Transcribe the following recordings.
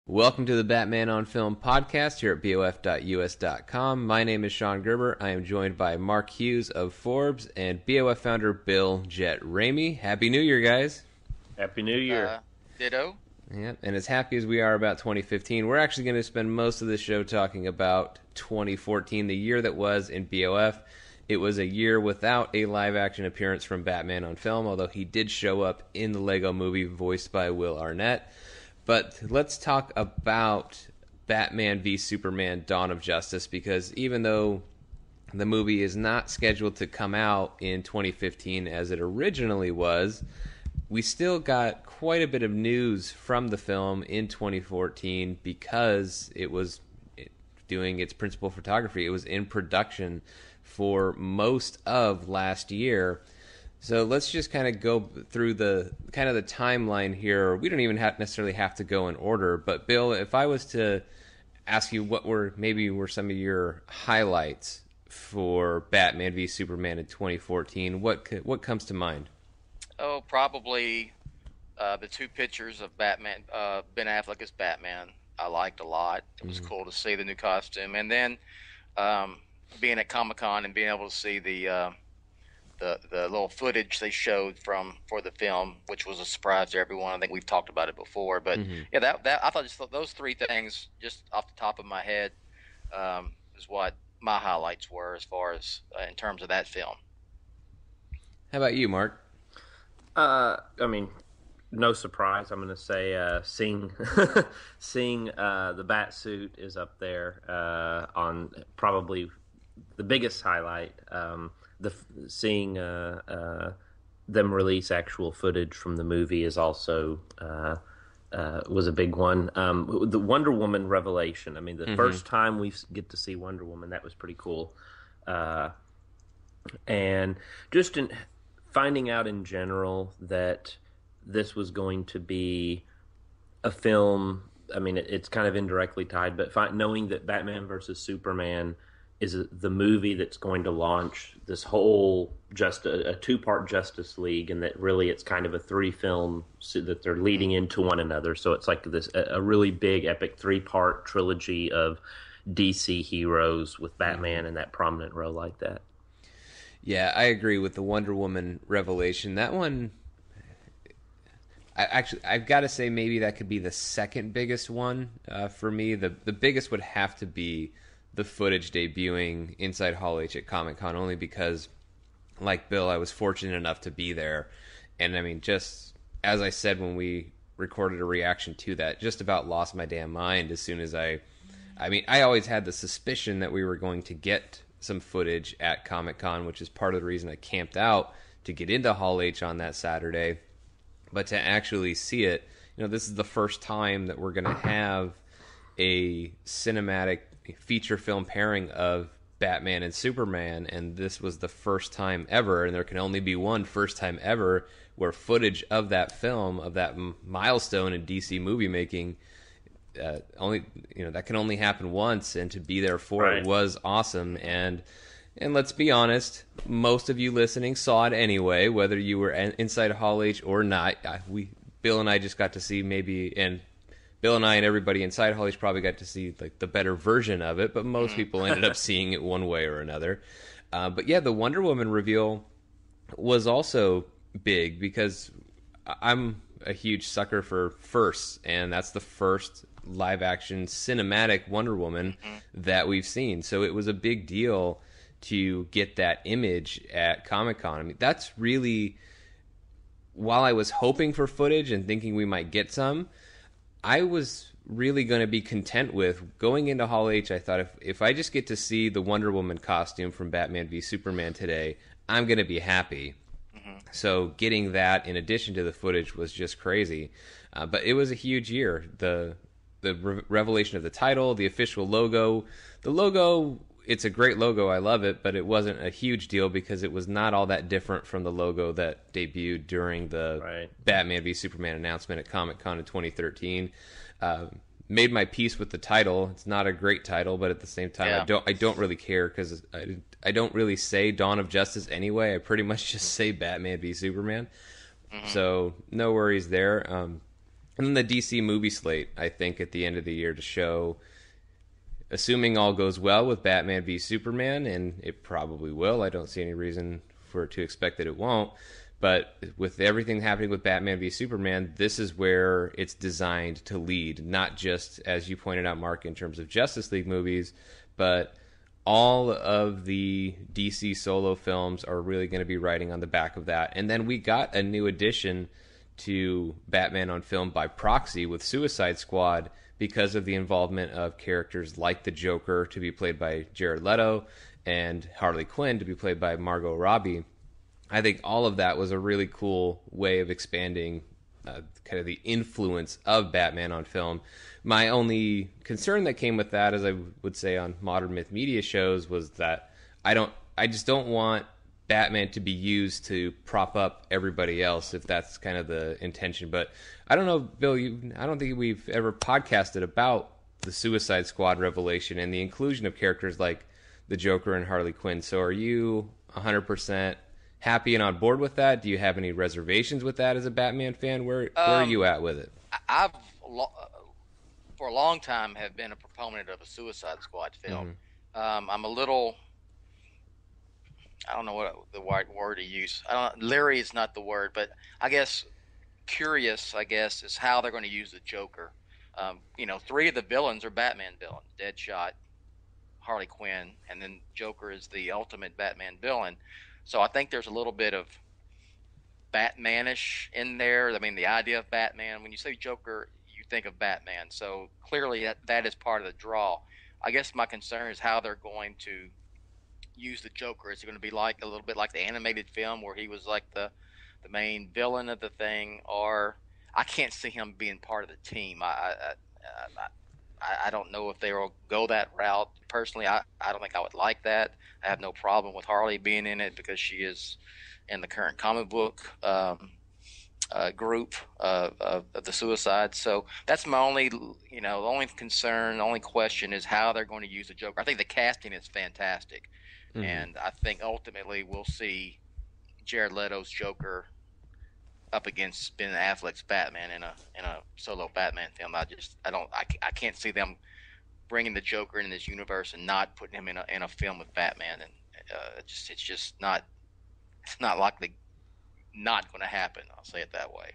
Welcome to the Batman on Film podcast here at BOF.us.com. My name is Sean Gerber. I am joined by Mark Hughes of Forbes and BOF founder Bill Jet Ramey. Happy New Year, guys. Happy New Year. Ditto. Yeah, and as happy as we are about 2015, we're actually going to spend most of the show talking about 2014, the year that was in BOF. It was a year without a live-action appearance from Batman on film, although he did show up in the Lego movie voiced by Will Arnett. But let's talk about Batman v Superman Dawn of Justice, because even though the movie is not scheduled to come out in 2015 as it originally was, we still got quite a bit of news from the film in 2014 because it was doing its principal photography. It was in production for most of last year. So let's just kind of go through the timeline here. We don't even necessarily have to go in order. But Bill, if I was to ask you what were some of your highlights for Batman v Superman in 2014, what comes to mind? Oh, probably the two pictures of Batman, Ben Affleck as Batman. I liked a lot. It was cool to see the new costume, and then being at Comic-Con and being able to see the little footage they showed for the film, which was a surprise to everyone. I think we've talked about it before, but yeah, that I thought just those three things, just off the top of my head, is what my highlights were as far as in terms of that film. How about you, Mark? I mean, no surprise. I'm going to say seeing the bat suit is up there on probably the biggest highlight. Seeing them release actual footage from the movie is also was a big one. The Wonder Woman revelation. I mean, the first time we get to see Wonder Woman, that was pretty cool. And just in finding out in general that this was going to be a film. I mean, it's kind of indirectly tied, but knowing that Batman versus Superman is the movie that's going to launch this whole a two-part Justice League, and that really it's kind of a three-film that they're leading into one another. So it's like this a really big, epic three-part trilogy of DC heroes with Batman in that prominent role like that. Yeah, I agree with the Wonder Woman revelation. That one, I've got to say maybe that could be the second biggest one for me. The biggest would have to be the footage debuting inside Hall H at Comic-Con, only because, like Bill, I was fortunate enough to be there. And I mean, just as I said when we recorded a reaction to that, just about lost my damn mind as soon as I always had the suspicion that we were going to get some footage at Comic-Con, which is part of the reason I camped out to get into Hall H on that Saturday. But to actually see it, this is the first time that we're going to have a cinematic feature film pairing of Batman and Superman, and this was the first time ever, and there can only be one first time ever where footage of that film, of that milestone in DC movie making, that can only happen once, and to be there for it was awesome. And let's be honest, most of you listening saw it anyway, whether you were inside Hall H or not. Bill and I just got to see Bill and I and everybody inside Hall H probably got to see like the better version of it, but most people ended up seeing it one way or another. But yeah, the Wonder Woman reveal was also big because I'm a huge sucker for firsts, and that's the first live-action cinematic Wonder Woman that we've seen. So it was a big deal to get that image at Comic-Con. I mean, that's really, while I was hoping for footage and thinking we might get some, I was really going to be content with going into Hall H. I thought if I just get to see the Wonder Woman costume from Batman v Superman today, I'm going to be happy. So getting that in addition to the footage was just crazy. But it was a huge year. The revelation of the title, the official logo. The logo, it's a great logo. I love it, but it wasn't a huge deal because it was not all that different from the logo that debuted during the Batman v Superman announcement at Comic-Con in 2013. Made my peace with the title. It's not a great title, but at the same time, I don't really care because I don't really say Dawn of Justice anyway. I pretty much just say Batman v Superman. So no worries there. And then the DC movie slate, I think, at the end of the year to show, assuming all goes well with Batman v Superman, and it probably will. I don't see any reason for it to expect that it won't. But with everything happening with Batman v Superman, this is where it's designed to lead, not just, as you pointed out, Mark, in terms of Justice League movies, but all of the DC solo films are really going to be riding on the back of that. And then we got a new addition to Batman on film by proxy with Suicide Squad because of the involvement of characters like the Joker to be played by Jared Leto and Harley Quinn to be played by Margot Robbie. I think all of that was a really cool way of expanding kind of the influence of Batman on film. My only concern that came with that, as I would say on modern myth media shows, was that I just don't want Batman to be used to prop up everybody else, if that's kind of the intention. But I don't know, Bill, I don't think we've ever podcasted about the Suicide Squad revelation and the inclusion of characters like the Joker and Harley Quinn. So are you 100% happy and on board with that? Do you have any reservations with that as a Batman fan? Where are you at with it? I've for a long time have been a proponent of a Suicide Squad film. I'm a little, I don't know what the right word to use. Leery is not the word, but I guess curious, is how they're going to use the Joker. Three of the villains are Batman villains: Deadshot, Harley Quinn, and then Joker is the ultimate Batman villain. So I think there's a little bit of Batmanish in there. I mean, the idea of Batman, when you say Joker, you think of Batman. So clearly that is part of the draw. I guess my concern is how they're going to use the Joker. Is it going to be like a little bit like the animated film where he was like the main villain of the thing? Or I can't see him being part of the team. I don't know if they will go that route. Personally, I don't think I would like that. I have no problem with Harley being in it because she is in the current comic book group of the Suicide. So that's my only, the only concern, the only question is how they're going to use the Joker. I think the casting is fantastic, and I think ultimately we'll see Jared Leto's Joker up against Ben Affleck's Batman in a solo Batman film. I can't see them bringing the Joker in this universe and not putting him in a film with Batman, and it's just not likely not going to happen. I'll say it that way.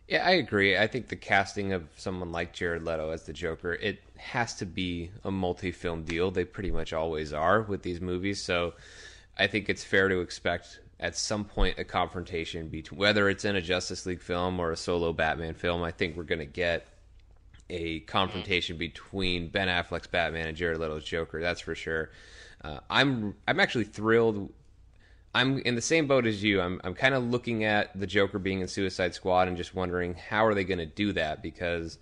Yeah, I agree. I think the casting of someone like Jared Leto as the Joker, it has to be a multi-film deal. They pretty much always are with these movies, so I think it's fair to expect at some point a confrontation between, whether it's in a Justice League film or a solo Batman film. I think we're going to get a confrontation between Ben Affleck's Batman and Jared Leto's Joker. That's for sure. I'm actually thrilled. I'm in the same boat as you. I'm kind of looking at the Joker being in Suicide Squad and just wondering how are they going to do that, because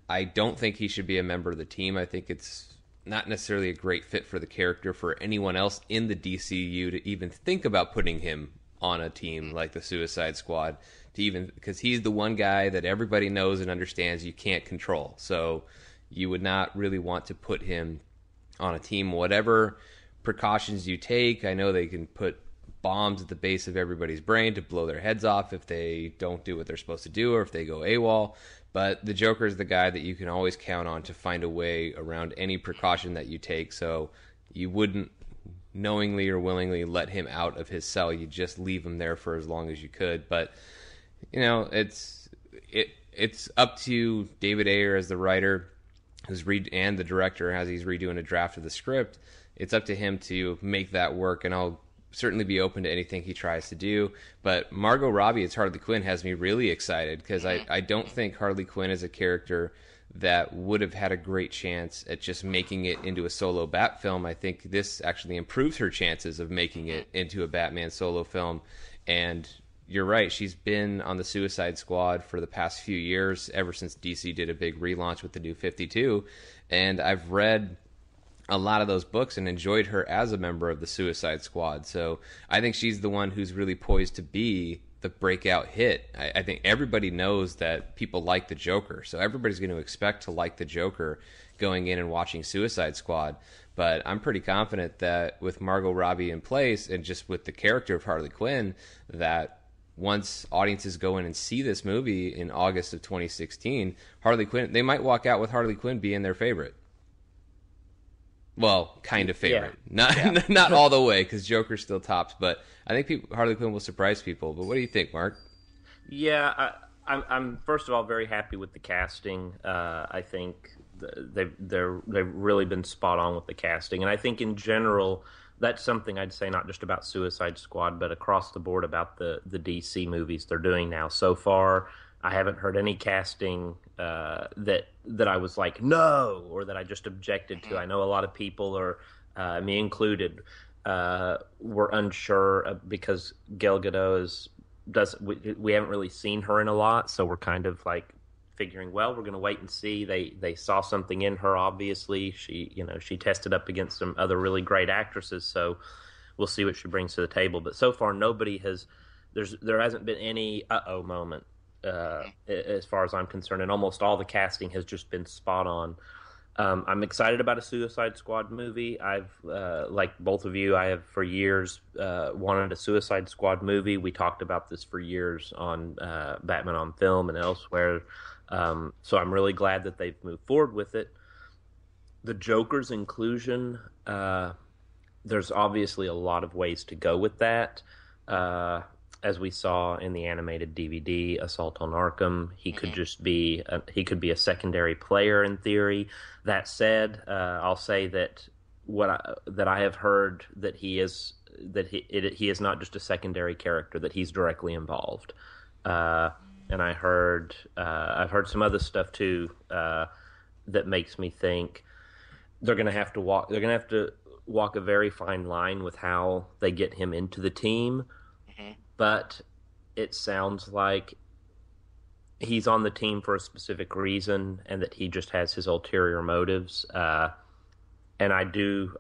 I don't think he should be a member of the team. I think it's not necessarily a great fit for the character for anyone else in the DCU to even think about putting him on a team like the Suicide Squad, because he's the one guy that everybody knows and understands you can't control. So you would not really want to put him on a team. Whatever precautions you take, I know they can put bombs at the base of everybody's brain to blow their heads off if they don't do what they're supposed to do or if they go AWOL. But the Joker is the guy that you can always count on to find a way around any precaution that you take. So you wouldn't knowingly or willingly let him out of his cell. You just leave him there for as long as you could. But it's up to David Ayer as the writer, and the director as he's redoing a draft of the script. It's up to him to make that work, and I'll certainly be open to anything he tries to do. But Margot Robbie as Harley Quinn has me really excited, because I don't think Harley Quinn is a character that would have had a great chance at just making it into a solo Bat film. I think this actually improves her chances of making it into a Batman solo film. And you're right, she's been on the Suicide Squad for the past few years, ever since DC did a big relaunch with the New 52. And I've read a lot of those books and enjoyed her as a member of the Suicide Squad. So I think she's the one who's really poised to be the breakout hit. I think everybody knows that people like the Joker, so everybody's going to expect to like the Joker going in and watching Suicide Squad. But I'm pretty confident that with Margot Robbie in place and just with the character of Harley Quinn, that once audiences go in and see this movie in August of 2016, Harley Quinn, they might walk out with Harley Quinn being their favorite. Well, kind of favorite. Not all the way, because Joker still tops, but I think Harley Quinn will surprise people. But what do you think, Mark? Yeah, I'm first of all very happy with the casting. I think they've really been spot on with the casting, and I think in general that's something I'd say not just about Suicide Squad, but across the board about the DC movies they're doing now. So far, I haven't heard any casting that I was like no, or that I just objected to. I know a lot of people, or me included, were unsure because Gal Gadot we haven't really seen her in a lot, so we're kind of like figuring, well, we're going to wait and see. They saw something in her. Obviously, she tested up against some other really great actresses, so we'll see what she brings to the table. But so far, there hasn't been any moment as far as I'm concerned, and almost all the casting has just been spot on. I'm excited about a Suicide Squad movie. I've, like both of you, I have for years wanted a Suicide Squad movie. We talked about this for years on Batman on Film and elsewhere. So I'm really glad that they've moved forward with it. The Joker's inclusion, there's obviously a lot of ways to go with that. As we saw in the animated DVD, Assault on Arkham, he could just be a secondary player in theory. That said, I'll say that I have heard that he is not just a secondary character, that he's directly involved. And I've heard some other stuff too that makes me think they're going to have to walk a very fine line with how they get him into the team. But it sounds like he's on the team for a specific reason, and that he just has his ulterior motives. And I know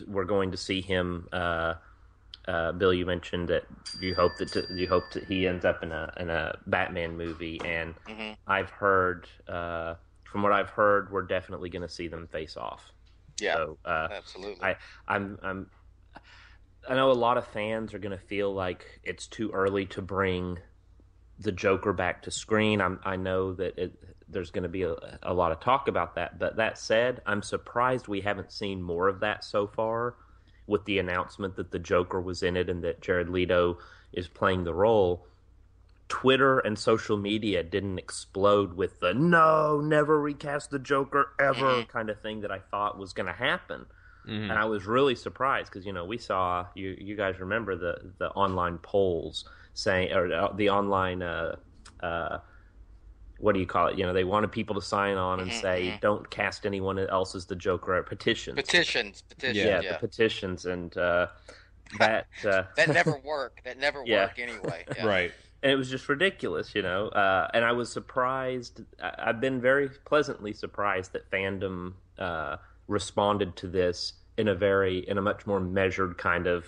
we're going to see him. Bill, you mentioned that you hope that he ends up in a Batman movie, and I've heard from what I've heard, we're definitely going to see them face off. Yeah, so, absolutely. I know a lot of fans are going to feel like it's too early to bring the Joker back to screen. I know that there's going to be a lot of talk about that. But that said, I'm surprised we haven't seen more of that so far, with the announcement that the Joker was in it and that Jared Leto is playing the role. Twitter and social media didn't explode with the "no, never recast the Joker ever" kind of thing that I thought was going to happen. And I was really surprised because, we saw, you guys remember the online polls saying, or the online, what do you call it? They wanted people to sign on and say, don't cast anyone else as the Joker, petitions. Petitions. Yeah, the petitions. And that... that never work. That never work anyway. Yeah. Right. And it was just ridiculous, and I was surprised. I've been very pleasantly surprised that fandom... responded to this in a much more measured kind of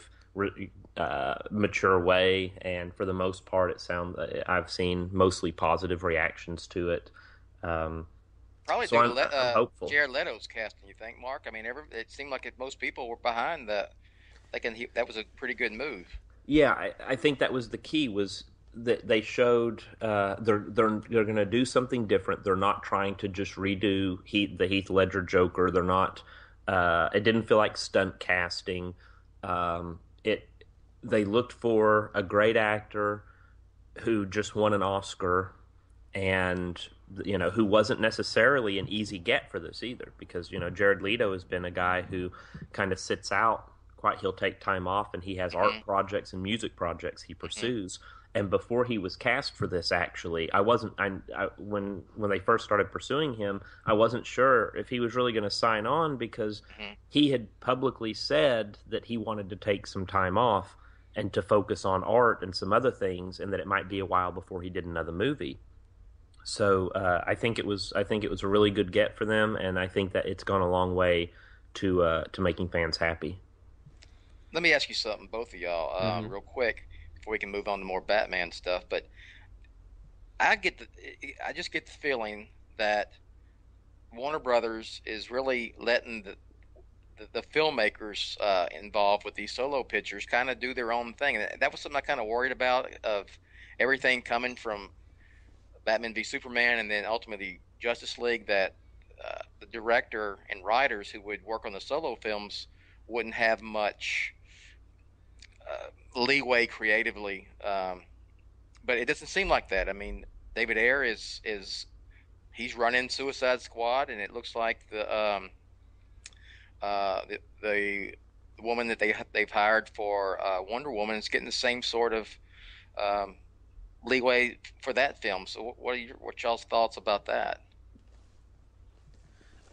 mature way, and for the most part, I've seen mostly positive reactions to it. Probably so due to I'm hopeful. Jared Leto's casting. You think, Mark? I mean, it seemed like most people were behind that, thinking that was a pretty good move. Yeah, I think that was the key. Was that they showed they're going to do something different. They're not trying to just redo the Heath Ledger Joker. They're not. It didn't feel like stunt casting. They looked for a great actor who just won an Oscar, and who wasn't necessarily an easy get for this either, because Jared Leto has been a guy who kind of sits out. He'll take time off, and he has art projects and music projects he pursues. And before he was cast for this, actually, when they first started pursuing him, I wasn't sure if he was really going to sign on, because he had publicly said that he wanted to take some time off and to focus on art and some other things, and that it might be a while before he did another movie. So I think it was a really good get for them, and I think that it's gone a long way to making fans happy. Let me ask you something, both of y'all, real quick, before we can move on to more Batman stuff. But I just get the feeling that Warner Brothers is really letting the filmmakers involved with these solo pictures kind of do their own thing. And that was something I kind of worried about, of everything coming from Batman v Superman and then ultimately Justice League, that the director and writers who would work on the solo films wouldn't have much leeway creatively. But it doesn't seem like that. I mean, David Ayer is he's running Suicide Squad, and it looks like the woman that they've hired for Wonder Woman is getting the same sort of leeway for that film. So what y'all's thoughts about that?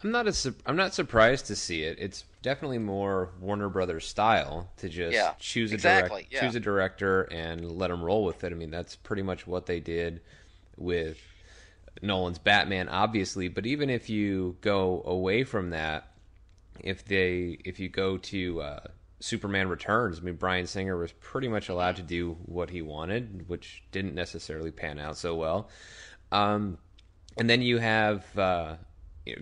I'm not surprised to see it. It's definitely more Warner Brothers style to just choose a director and let them roll with it. I mean, that's pretty much what they did with Nolan's Batman, obviously. But even if you go away from that, if you go to Superman Returns, I mean, Bryan Singer was pretty much allowed to do what he wanted, which didn't necessarily pan out so well. And then you have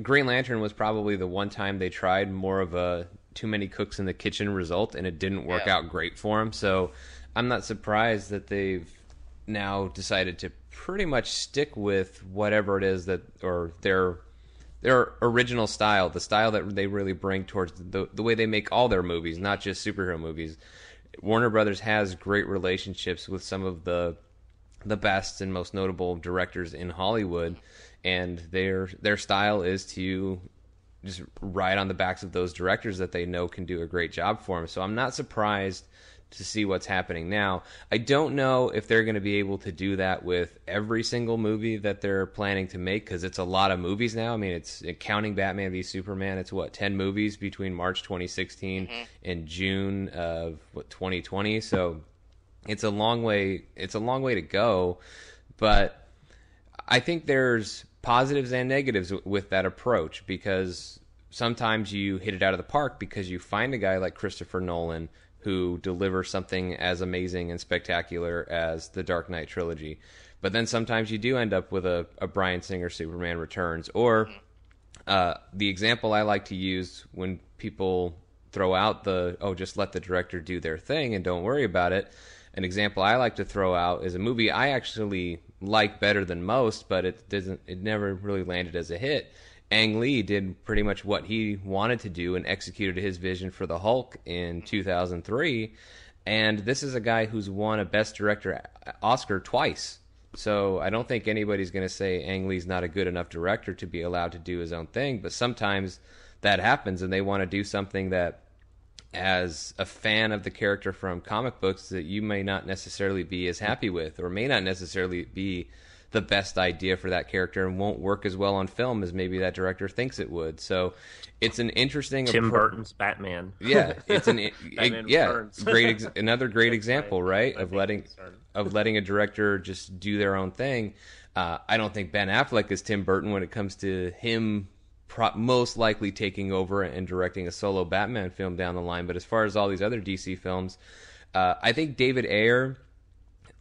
Green Lantern was probably the one time they tried more of a too many cooks in the kitchen result, and it didn't work out great for them. So I'm not surprised that they've now decided to pretty much stick with whatever it is that, or their original style, the style that they really bring towards the way they make all their movies, not just superhero movies. Warner Brothers has great relationships with some of the best and most notable directors in Hollywood, and their style is to just ride on the backs of those directors that they know can do a great job for them. So I'm not surprised to see what's happening now. I don't know if they're going to be able to do that with every single movie that they're planning to make, because it's a lot of movies now. I mean, it's counting Batman v Superman, it's 10 movies between March 2016 and June of 2020. So it's a long way to go, but I think there's positives and negatives with that approach, because sometimes you hit it out of the park because you find a guy like Christopher Nolan who delivers something as amazing and spectacular as the Dark Knight trilogy. But then sometimes you do end up with a Bryan Singer Superman Returns, or the example I like to use when people throw out just let the director do their thing and don't worry about it. An example I like to throw out is a movie I actually like better than most, but it never really landed as a hit. Ang Lee did pretty much what he wanted to do and executed his vision for the Hulk in 2003. And this is a guy who's won a Best Director Oscar twice. So I don't think anybody's going to say Ang Lee's not a good enough director to be allowed to do his own thing. But sometimes that happens, and they want to do something that, as a fan of the character from comic books, that you may not necessarily be as happy with, or may not necessarily be the best idea for that character, and won't work as well on film as maybe that director thinks it would. So it's an interesting Tim Burton's Batman. Yeah, it's another great example, right? Of letting a director just do their own thing. I don't think Ben Affleck is Tim Burton when it comes to him most likely taking over and directing a solo Batman film down the line. But as far as all these other DC films, I think David Ayer,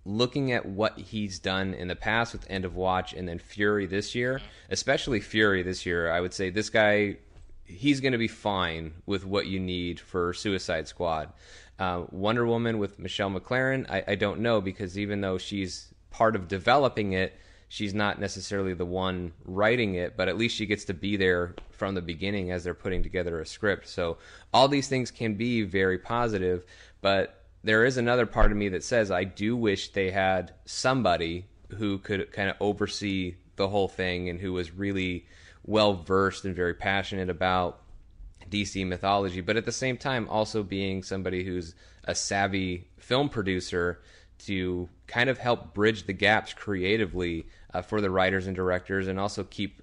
looking at what he's done in the past with End of Watch and then Fury this year, especially Fury this year, I would say this guy, he's going to be fine with what you need for Suicide Squad. Wonder Woman with Michelle McLaren, I don't know, because even though she's part of developing it, she's not necessarily the one writing it, but at least she gets to be there from the beginning as they're putting together a script. So all these things can be very positive, but there is another part of me that says I do wish they had somebody who could kind of oversee the whole thing and who was really well-versed and very passionate about DC mythology, but at the same time also being somebody who's a savvy film producer to kind of help bridge the gaps creatively for the writers and directors, and also keep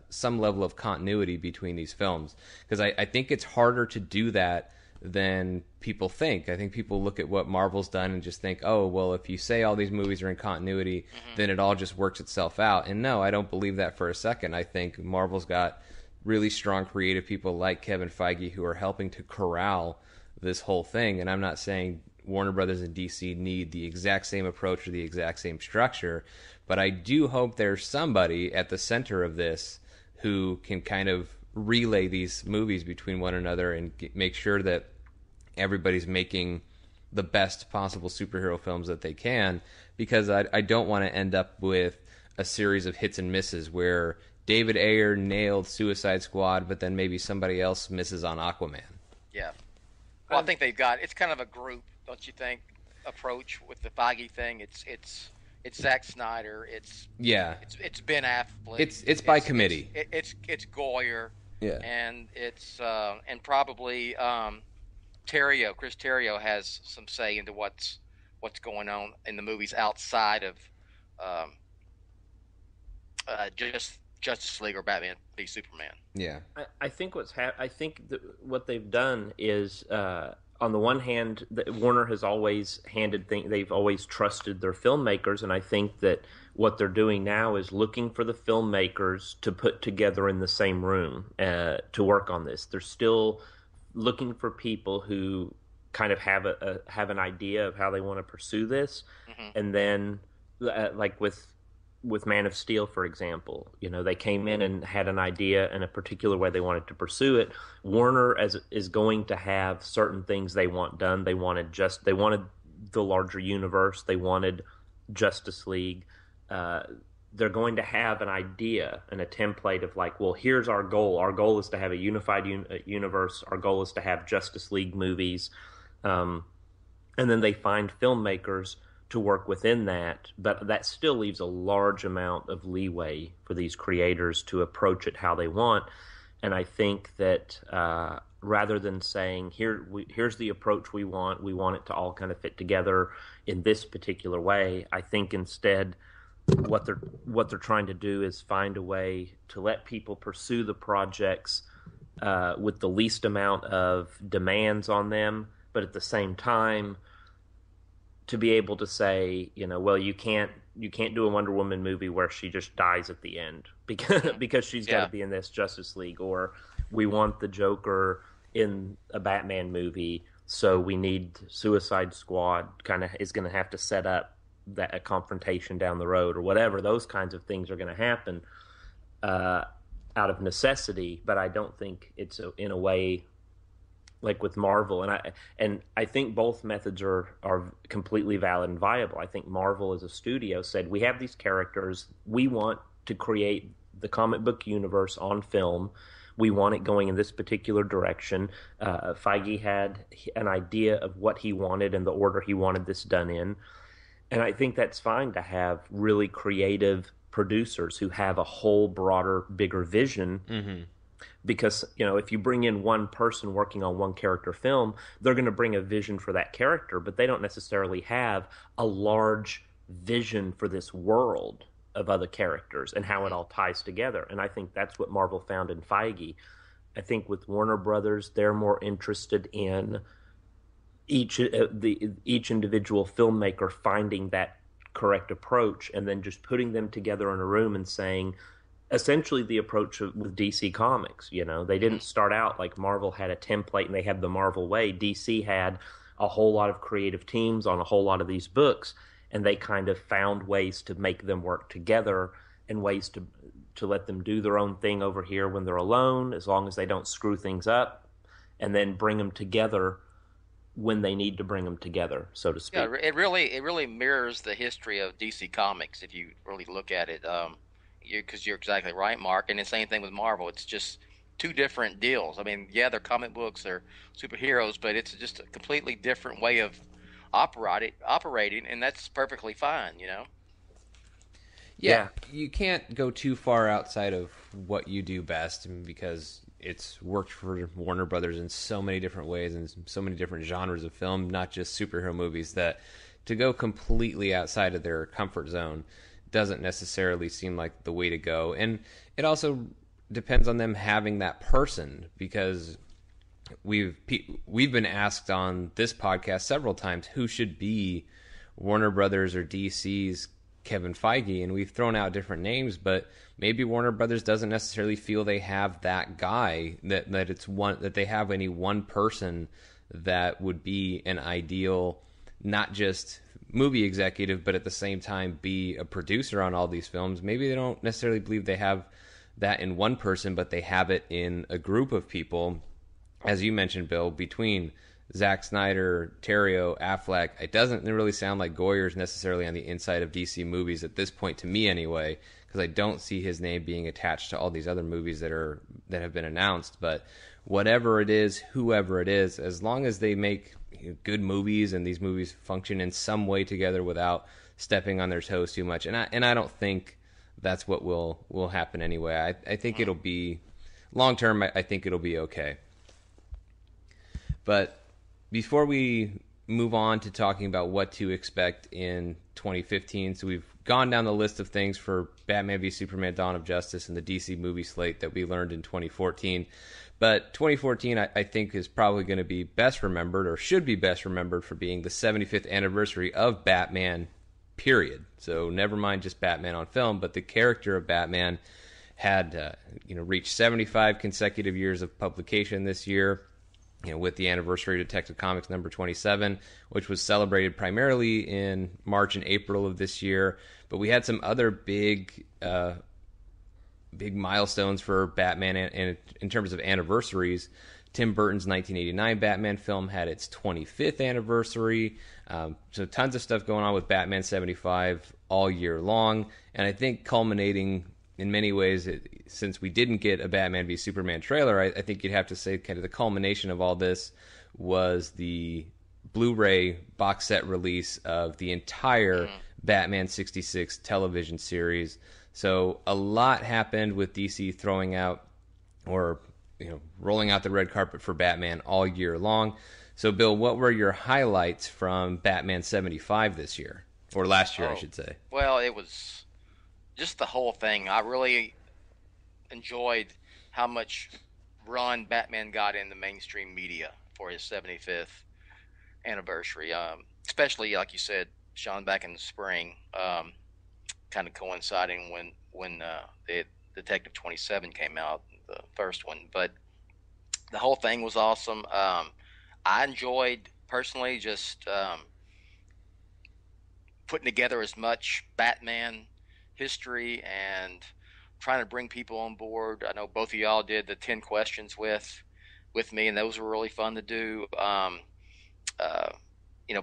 some level of continuity between these films. Because I think it's harder to do that than people think. I think people look at what Marvel's done and just think, oh, well, if you say all these movies are in continuity, then it all just works itself out. And no, I don't believe that for a second. I think Marvel's got really strong creative people like Kevin Feige who are helping to corral this whole thing. And I'm not saying Warner Brothers and DC need the exact same approach or the exact same structure, but I do hope there's somebody at the center of this who can kind of relay these movies between one another and make sure that everybody's making the best possible superhero films that they can, because I don't want to end up with a series of hits and misses where David Ayer nailed Suicide Squad, but then maybe somebody else misses on Aquaman. Yeah. Well, I think they've got, it's kind of a group, don't you think, approach with the Feige thing. It's Zack Snyder. It's Ben Affleck. It's by committee. It's Goyer. Yeah. And it's and probably Chris Terrio has some say into what's going on in the movies outside of just Justice League or Batman v Superman. Yeah, I think what they've done is, on the one hand, Warner has always they've always trusted their filmmakers, and I think that what they're doing now is looking for the filmmakers to put together in the same room to work on this. They're still looking for people who kind of have an idea of how they want to pursue this, and then like with Man of Steel, for example, they came in and had an idea in a particular way they wanted to pursue it. Warner is going to have certain things they want done. They wanted the larger universe. They wanted Justice League. They're going to have an idea and a template of like, well, here's our goal. Our goal is to have a unified universe. Our goal is to have Justice League movies. And then they find filmmakers to work within that, but that still leaves a large amount of leeway for these creators to approach it how they want. And I think that rather than saying, here's the approach we want it to all kind of fit together in this particular way, I think instead what they're trying to do is find a way to let people pursue the projects with the least amount of demands on them, but at the same time to be able to say, well, you can't do a Wonder Woman movie where she just dies at the end because she's got to be in this Justice League, or we want the Joker in a Batman movie, so we need Suicide Squad kind of is going to have to set up a confrontation down the road or whatever. Those kinds of things are going to happen out of necessity, but I don't think it's in a way like with Marvel, and I think both methods are completely valid and viable. I think Marvel as a studio said, we have these characters, we want to create the comic book universe on film, we want it going in this particular direction. Feige had an idea of what he wanted and the order he wanted this done in, and I think that's fine to have really creative producers who have a whole broader, bigger vision. Mm-hmm. Because, if you bring in one person working on one character film, they're going to bring a vision for that character, but they don't necessarily have a large vision for this world of other characters and how it all ties together. And I think that's what Marvel found in Feige. I think with Warner Brothers, they're more interested in each individual filmmaker finding that correct approach and then just putting them together in a room and saying, essentially the approach with DC Comics. They didn't start out like Marvel had a template and they had the Marvel way. DC had a whole lot of creative teams on a whole lot of these books, and they kind of found ways to make them work together and ways to let them do their own thing over here when they're alone, as long as they don't screw things up, and then bring them together when they need to bring them together, so to speak. Yeah, it really mirrors the history of DC Comics if you really look at it. Because you're exactly right, Mark, and the same thing with Marvel. It's just two different deals. I mean, yeah, they're comic books, they're superheroes, but it's just a completely different way of operating, and that's perfectly fine, Yeah, you can't go too far outside of what you do best, because it's worked for Warner Brothers in so many different ways and so many different genres of film, not just superhero movies, that to go completely outside of their comfort zone doesn't necessarily seem like the way to go. And it also depends on them having that person, because we've been asked on this podcast several times who should be Warner Brothers or DC's Kevin Feige, and we've thrown out different names, but maybe Warner Brothers doesn't necessarily feel they have that guy, that they have any one person that would be an ideal, not just movie executive, but at the same time be a producer on all these films. Maybe they don't necessarily believe they have that in one person, but they have it in a group of people. As you mentioned, Bill, between Zack Snyder, Terrio, Affleck, it doesn't really sound like Goyer's necessarily on the inside of DC movies at this point, to me anyway, because I don't see his name being attached to all these other movies that have been announced. But whatever it is, whoever it is, as long as they make good movies and these movies function in some way together without stepping on their toes too much, and I don't think that's what will happen anyway. I think it'll be long term. I think it'll be okay. But before we move on to talking about what to expect in 2015, so we've gone down the list of things for Batman v Superman: Dawn of Justice and the DC movie slate that we learned in 2014. But 2014, I think, is probably going to be best remembered, or should be best remembered, for being the 75th anniversary of Batman, period. So never mind just Batman on film, but the character of Batman had reached 75 consecutive years of publication this year, with the anniversary of Detective Comics number 27, which was celebrated primarily in March and April of this year. But we had some other big milestones for Batman and in terms of anniversaries. Tim Burton's 1989 Batman film had its 25th anniversary. So tons of stuff going on with Batman 75 all year long. And I think culminating in many ways, since we didn't get a Batman v Superman trailer, I think you'd have to say kind of the culmination of all this was the Blu-ray box set release of the entire Batman 66 television series. So a lot happened with DC throwing out, or rolling out the red carpet for Batman all year long. So, Bill, what were your highlights from Batman 75 this year? Or last year, I should say. Well, it was just the whole thing. I really enjoyed how much run Batman got in the mainstream media for his 75th anniversary. Especially, like you said, Sean, back in the spring, kind of coinciding when the Detective 27 came out, the first one. But the whole thing was awesome. I enjoyed, personally, just putting together as much Batman history and trying to bring people on board. I know both of y'all did the 10 questions with me, and those were really fun to do.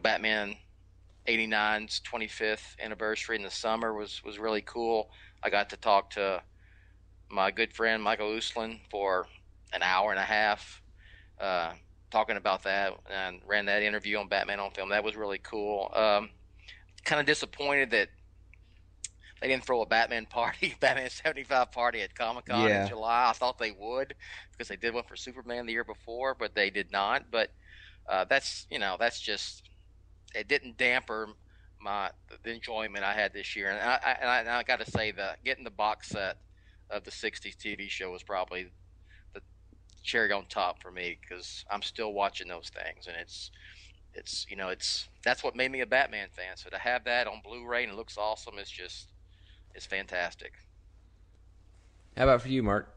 Batman 89's 25th anniversary in the summer was really cool. I got to talk to my good friend Michael Uslan for an hour and a half talking about that, and ran that interview on Batman on Film. That was really cool. Kind of disappointed that they didn't throw a Batman 75 party at Comic-Con in July. I thought they would, because they did one for Superman the year before, but they did not. But that's just, it didn't damper the enjoyment I had this year. And I got to say that getting the box set of the 60s TV show was probably the cherry on top for me, because I'm still watching those things, and it's that's what made me a Batman fan. So to have that on Blu-ray and it looks awesome, it's fantastic. How about for you, Mark?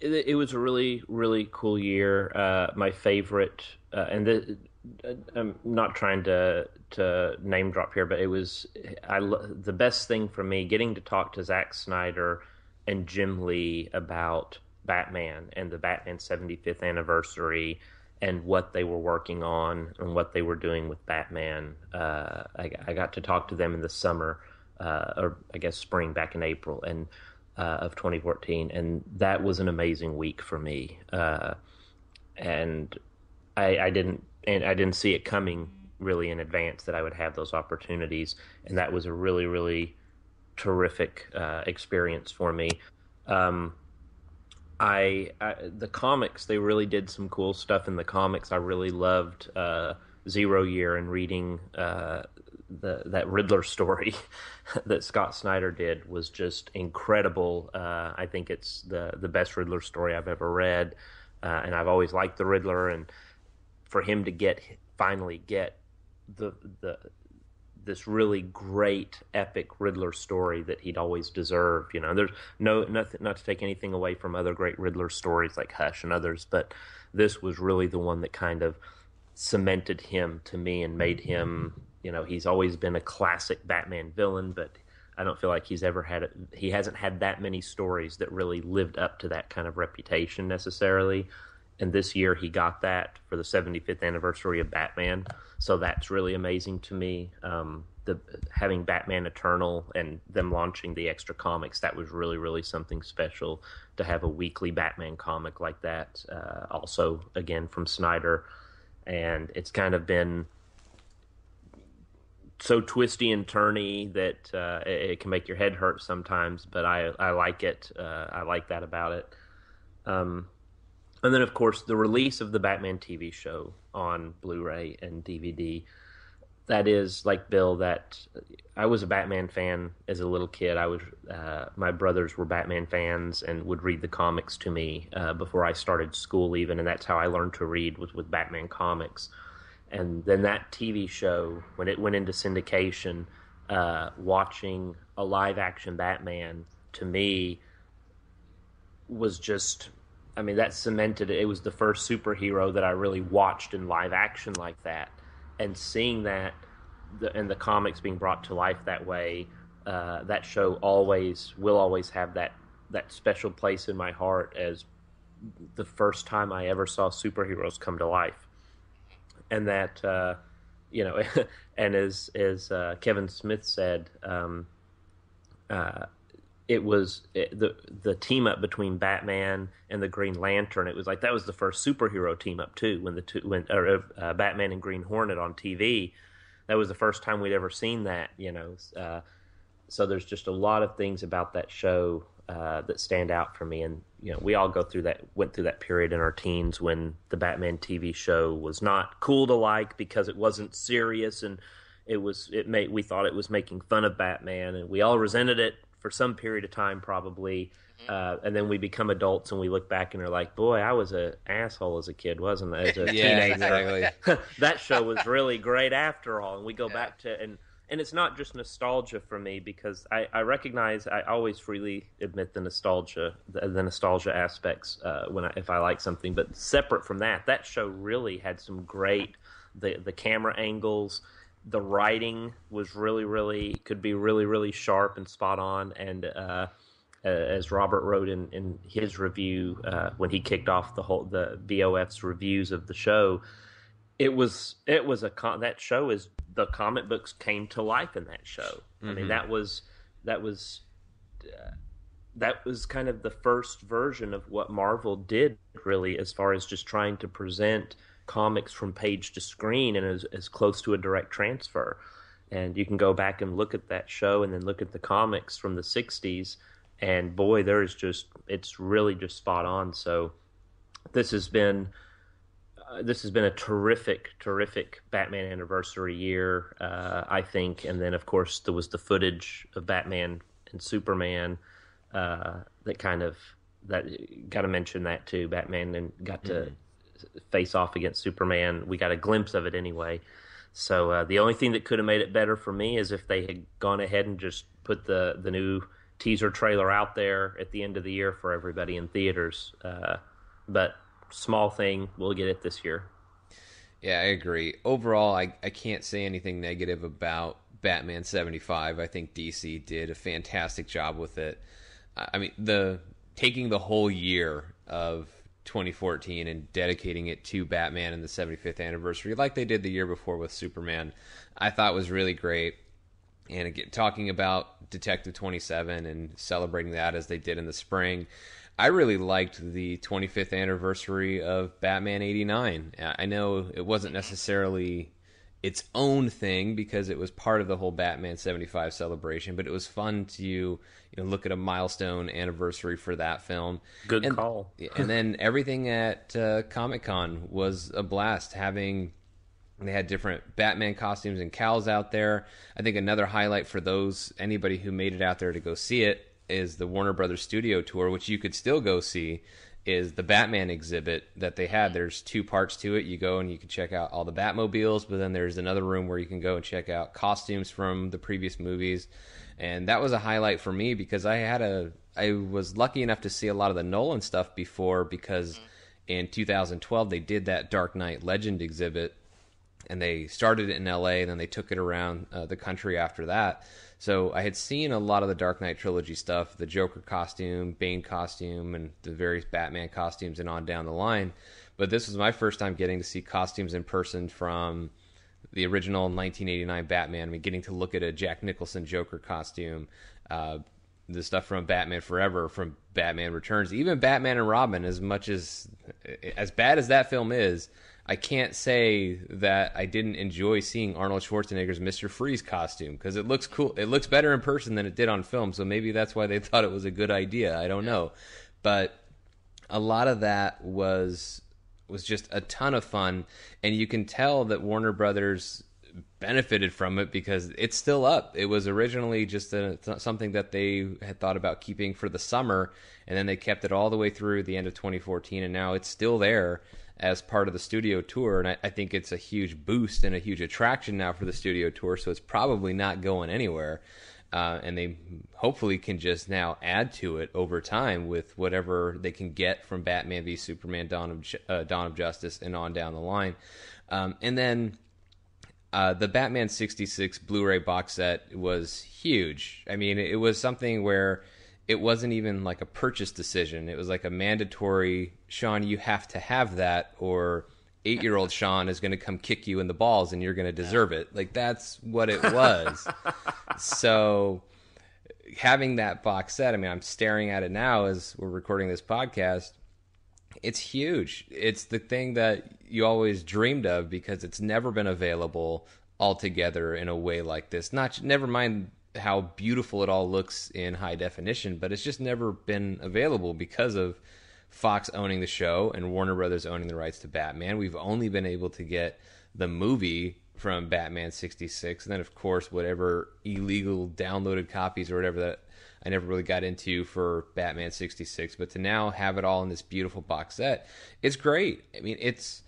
It was a really, really cool year. My favorite, I'm not trying to name drop here, but it was the best thing for me, getting to talk to Zack Snyder and Jim Lee about Batman and the Batman 75th anniversary and what they were working on and what they were doing with Batman. I got to talk to them in the summer, or I guess spring, back in April of 2014, and that was an amazing week for me. And I didn't see it coming really in advance that I would have those opportunities, and that was a really, really terrific experience for me. The comics, they really did some cool stuff in the comics. I really loved Zero Year and reading that Riddler story that Scott Snyder did was just incredible. I think it's the best Riddler story I've ever read, and I've always liked the Riddler, and for him to finally get this really great epic Riddler story that he'd always deserved. There's nothing, not to take anything away from other great Riddler stories like Hush and others, but this was really the one that kind of cemented him to me and made him, he's always been a classic Batman villain, but I don't feel like he hasn't had that many stories that really lived up to that kind of reputation necessarily. And this year he got that for the 75th anniversary of Batman. So that's really amazing to me. Having Batman Eternal and them launching the extra comics, that was really, really something special to have a weekly Batman comic like that. Also, again, from Snyder. And it's kind of been so twisty and turny that it can make your head hurt sometimes, but I like it. I like that about it. And then, of course, the release of the Batman TV show on Blu-ray and DVD. That is, like Bill, that I was a Batman fan as a little kid. My brothers were Batman fans and would read the comics to me before I started school even, and that's how I learned to read, was with Batman comics. And then that TV show, when it went into syndication, watching a live-action Batman, to me, was just... I mean, that cemented it. It was the first superhero that I really watched in live action like that. And seeing that, and the comics being brought to life that way, that show will always have that special place in my heart as the first time I ever saw superheroes come to life. And that, and as Kevin Smith said, it was the team up between Batman and the Green Lantern. It was like that was the first superhero team up too. When Batman and Green Hornet on TV, that was the first time we'd ever seen that. So there's just a lot of things about that show that stand out for me. And we all went through that period in our teens when the Batman TV show was not cool to like because it wasn't serious and we thought it was making fun of Batman, and we all resented it for some period of time probably, and then we become adults and we look back and are like, boy, I was an asshole as a kid, wasn't I, as a teenager? Exactly. That show was really great after all. And we go back to, and it's not just nostalgia for me, because I recognize, I always freely admit the nostalgia aspects if I like something, but separate from that show really had some great, the camera angles. The writing was could be really sharp and spot on. And as Robert wrote in his review when he kicked off the BOF's reviews of the show, that show is the comic books came to life in that show. Mm-hmm. I mean, that was kind of the first version of what Marvel did, really, as far as just trying to present comics from page to screen and as close to a direct transfer. And you can go back and look at that show and then look at the comics from the 60s, and boy, it's really just spot on. So this has been a terrific Batman anniversary year, I think. And then of course there was the footage of Batman and Superman that got to mention that too. Batman and got to face off against Superman. We got a glimpse of it anyway. So the only thing that could have made it better for me is if they had gone ahead and just put the new teaser trailer out there at the end of the year for everybody in theaters. But small thing, we'll get it this year. Yeah, I agree. Overall, I can't say anything negative about Batman 75. I think DC did a fantastic job with it. I mean, taking the whole year of 2014 and dedicating it to Batman and the 75th anniversary, like they did the year before with Superman, I thought was really great. And again, talking about Detective 27 and celebrating that as they did in the spring, I really liked the 25th anniversary of Batman 89. I know it wasn't necessarily its own thing because it was part of the whole Batman 75 celebration, but it was fun to look at a milestone anniversary for that film. Good call. And then everything at Comic-Con was a blast. They had different Batman costumes and cowls out there. I think another highlight for anybody who made it out there to go see it is the Warner Brothers Studio Tour, which you could still go see, is the Batman exhibit that they had. There's 2 parts to it. You go and you can check out all the Batmobiles, but then there's another room where you can go and check out costumes from the previous movies. And that was a highlight for me because I was lucky enough to see a lot of the Nolan stuff before, because in 2012 they did that Dark Knight Legend exhibit and they started it in LA, and then they took it around the country after that. So I had seen a lot of the Dark Knight trilogy stuff, the Joker costume, Bane costume, and the various Batman costumes and on down the line. But this was my first time getting to see costumes in person from the original 1989 Batman. I mean, getting to look at a Jack Nicholson Joker costume, the stuff from Batman Forever, from Batman Returns, even Batman and Robin. As bad as that film is, I can't say that I didn't enjoy seeing Arnold Schwarzenegger's Mr. Freeze costume, because it looks cool. It looks better in person than it did on film, so maybe that's why they thought it was a good idea. I don't know. But a lot of that was just a ton of fun, and you can tell that Warner Brothers benefited from it because it's still up. It was originally just something that they had thought about keeping for the summer, and then they kept it all the way through the end of 2014, and now it's still there as part of the studio tour, and I think it's a huge boost and a huge attraction now for the studio tour, so it's probably not going anywhere. And they hopefully can just now add to it over time with whatever they can get from Batman v Superman, Dawn of Justice, and on down the line. And then the Batman 66 Blu-ray box set was huge. I mean, it was something where it wasn't even like a purchase decision. It was like a mandatory, Sean, you have to have that, or 8-year-old Sean is going to come kick you in the balls and you're going to deserve it. Like, that's what it was. So having that box set, I mean, I'm staring at it now as we're recording this podcast. It's huge. It's the thing that you always dreamed of because it's never been available altogether in a way like this. Never mind how beautiful it all looks in high definition, but it's just never been available because of Fox owning the show and Warner Brothers owning the rights to Batman. We've only been able to get the movie from Batman 66, and then of course whatever illegal downloaded copies or whatever that I never really got into for Batman 66, but to now have it all in this beautiful box set, it's great. I mean, it's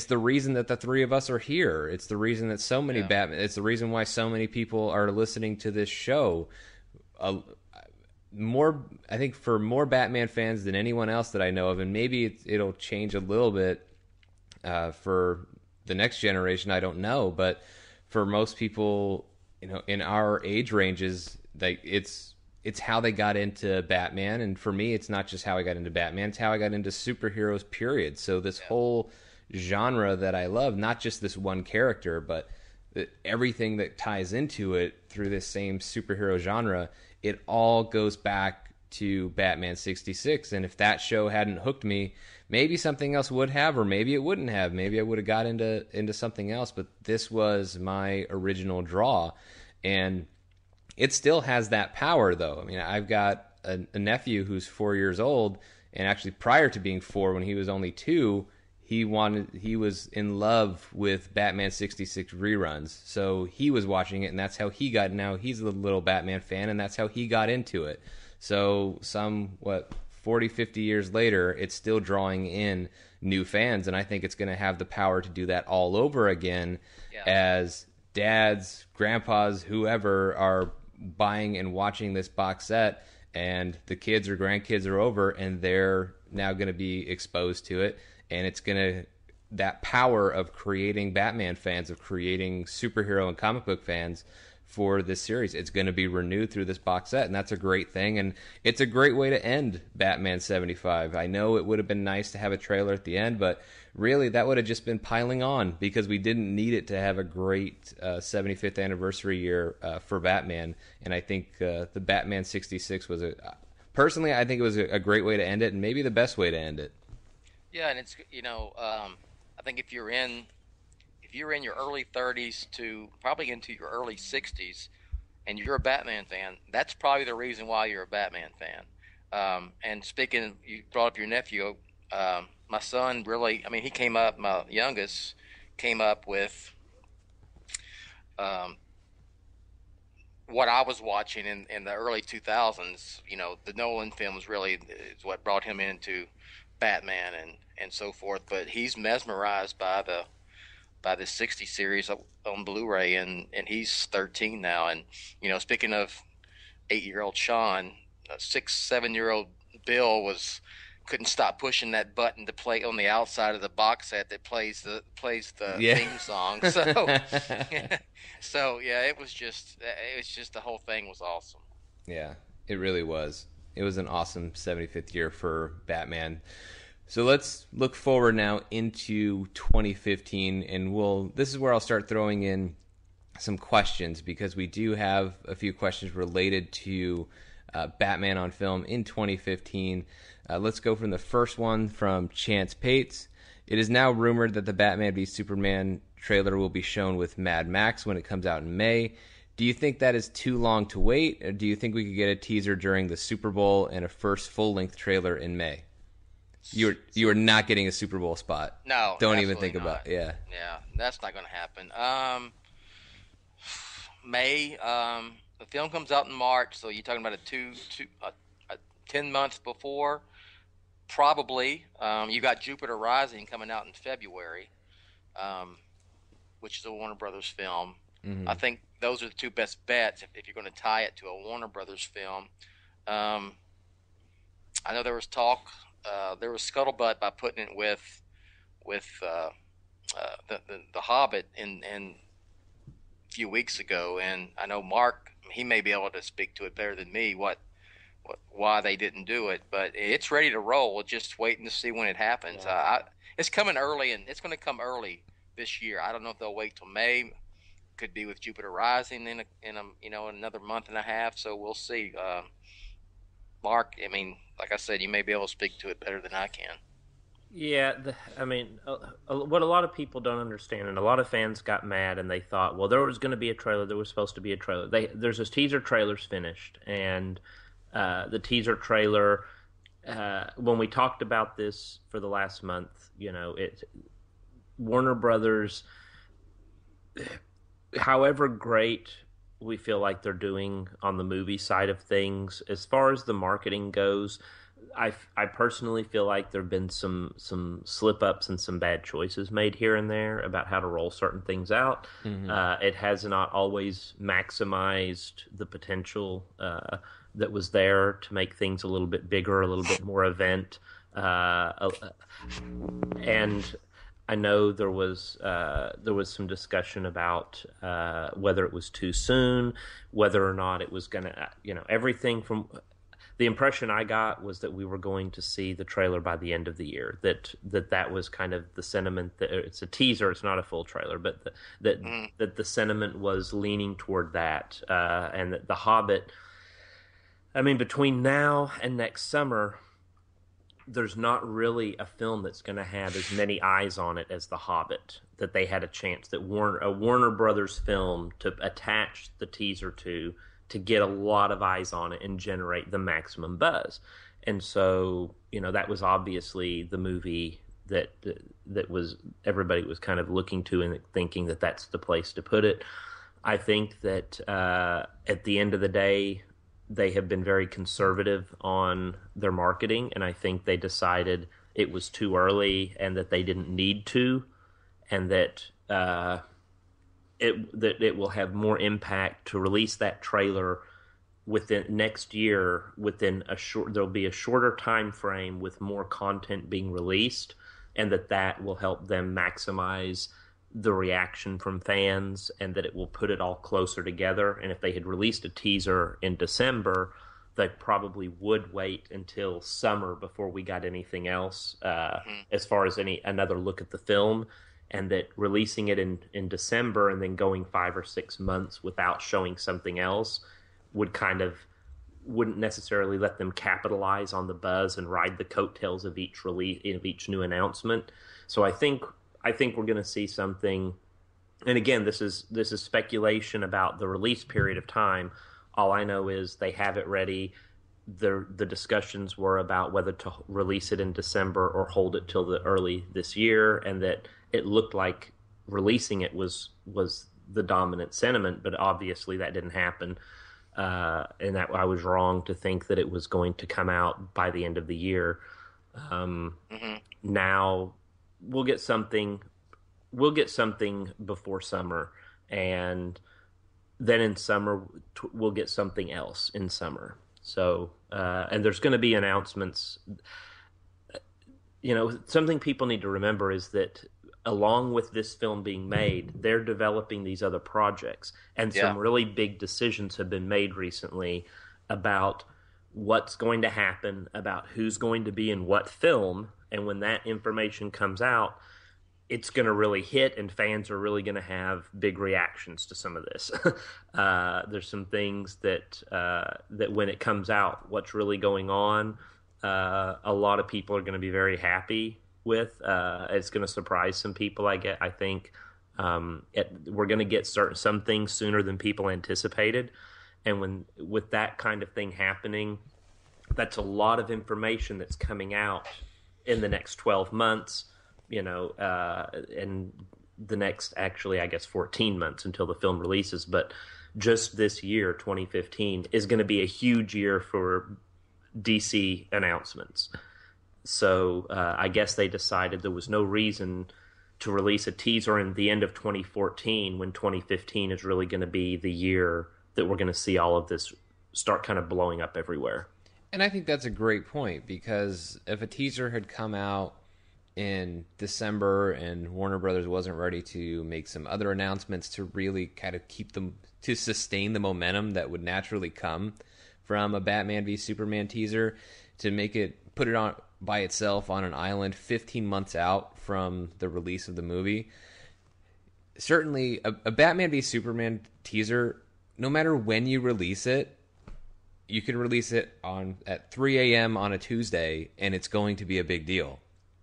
the reason that the three of us are here. It's the reason that so many Batman. It's the reason why so many people are listening to this show. I think for more Batman fans than anyone else that I know of, and maybe it'll change a little bit for the next generation. I don't know, but for most people, in our age ranges, like it's how they got into Batman, and for me, it's not just how I got into Batman; it's how I got into superheroes. Period. So this whole genre that I love, not just this one character, but everything that ties into it through this same superhero genre, it all goes back to Batman 66. And if that show hadn't hooked me, maybe something else would have, or maybe it wouldn't have. Maybe I would have got into something else, but this was my original draw. And it still has that power, though. I mean, I've got a nephew who's 4 years old, and actually prior to being 4, when he was only 2, he was in love with Batman 66 reruns. So he was watching it, and that's how he got. Now he's a little Batman fan, and that's how he got into it. So 40, 50 years later, it's still drawing in new fans, and I think it's going to have the power to do that all over again as dads, grandpas, whoever are buying and watching this box set, and the kids or grandkids are over, and they're now going to be exposed to it. And it's that power of creating Batman fans, of creating superhero and comic book fans for this series, it's going to be renewed through this box set, and that's a great thing. And it's a great way to end Batman 75. I know it would have been nice to have a trailer at the end, but really that would have just been piling on because we didn't need it to have a great 75th anniversary year for Batman. And I think the Batman 66 was personally, I think it was a great way to end it, and maybe the best way to end it. Yeah, and it's I think if you're in your early 30s to probably into your early 60s, and you're a Batman fan, that's probably the reason why you're a Batman fan. And speaking, you brought up your nephew. My son really, I mean, my youngest came up with what I was watching in the early 2000s. The Nolan films really is what brought him into Batman and so forth, but he's mesmerized by the 60 series on Blu-ray, and he's 13 now. And speaking of 8-year-old Sean, 6-7-year-old Bill was couldn't stop pushing that button to play on the outside of the box set that plays the theme song. So, so yeah, it was just the whole thing was awesome. Yeah, it really was. It was an awesome 75th year for Batman. So let's look forward now into 2015, and this is where I'll start throwing in some questions, because we do have a few questions related to Batman on film in 2015. Let's go from the first one from Chance Pates. It is now rumored that the Batman v Superman trailer will be shown with Mad Max when it comes out in May. Do you think that is too long to wait, or do you think we could get a teaser during the Super Bowl and a first full-length trailer in May? You are not getting a Super Bowl spot. No, don't even think about it. Yeah, that's not going to happen. May. The film comes out in March, so you're talking about a 10 months before. Probably. You got Jupiter Rising coming out in February, which is a Warner Brothers film. Mm-hmm. I think those are the two best bets if you're going to tie it to a Warner Brothers film. I know there was talk. There was scuttlebutt by putting it with the Hobbit in a few weeks ago, and I know Mark, he may be able to speak to it better than me why they didn't do it, but it's ready to roll. Just waiting to see when it happens. Yeah. It's coming early, and it's going to come early this year. I don't know if they'll wait till May. Could be with Jupiter Rising in another month and a half. So we'll see. Mark, I mean, like I said, you may be able to speak to it better than I can. Yeah, what a lot of people don't understand, and a lot of fans got mad, and they thought, well, there was going to be a trailer. There was supposed to be a trailer. There's this teaser trailer's finished, and the teaser trailer, when we talked about this for the last month, Warner Brothers, however great we feel like they're doing on the movie side of things, as far as the marketing goes, I personally feel like there have been some slip-ups and some bad choices made here and there about how to roll certain things out. Mm-hmm. It has not always maximized the potential that was there to make things a little bit bigger, a little bit more event. And I know there was some discussion about whether it was too soon, whether or not it was going to, everything from... The impression I got was that we were going to see the trailer by the end of the year. That was kind of the sentiment. That it's a teaser; it's not a full trailer, but that the sentiment was leaning toward that, and that The Hobbit. I mean, between now and next summer, there's not really a film that's going to have as many eyes on it as The Hobbit. That they had a chance that a Warner Brothers film to attach the teaser to get a lot of eyes on it and generate the maximum buzz. And so, that was obviously the movie that was everybody was kind of looking to and thinking that that's the place to put it. I think that at the end of the day, they have been very conservative on their marketing, and I think they decided it was too early and that they didn't need to, and that it will have more impact to release that trailer within next year. There'll be a shorter time frame with more content being released, and that will help them maximize the reaction from fans, and that it will put it all closer together. And if they had released a teaser in December, they probably would wait until summer before we got anything else as far as another look at the film. And that releasing it in December and then going 5 or 6 months without showing something else wouldn't necessarily let them capitalize on the buzz and ride the coattails of each release, of each new announcement. So I think we're going to see something. And again, this is speculation about the release period of time. All I know is they have it ready. The discussions were about whether to release it in December or hold it till the early this year, and that it looked like releasing it was the dominant sentiment, but obviously that didn't happen, and that I was wrong to think that it was going to come out by the end of the year. Now we'll get something before summer, and then in summer we'll get something else in summer. So, and there's going to be announcements. something people need to remember is that along with this film being made, they're developing these other projects, and Yeah. some really big decisions have been made recently about what's going to happen, about who's going to be in what film, and when that information comes out, it's going to really hit, and fans are really going to have big reactions to some of this. There's some things that when it comes out, what's really going on, a lot of people are going to be very happy with. It's going to surprise some people. I think we're going to get some things sooner than people anticipated, and with that kind of thing happening, that's a lot of information that's coming out in the next 12 months. And the next, actually, I guess 14 months until the film releases. But just this year, 2015, is going to be a huge year for DC announcements. So I guess they decided there was no reason to release a teaser in the end of 2014 when 2015 is really going to be the year that we're going to see all of this start kind of blowing up everywhere. And I think that's a great point, because if a teaser had come out in December and Warner Brothers wasn't ready to make some other announcements to really kind of keep them, to sustain the momentum that would naturally come from a Batman v Superman teaser, to put it on by itself on an island 15 months out from the release of the movie. Certainly a Batman v Superman teaser, no matter when you release it, you can release it at 3 a.m. on a Tuesday and it's going to be a big deal.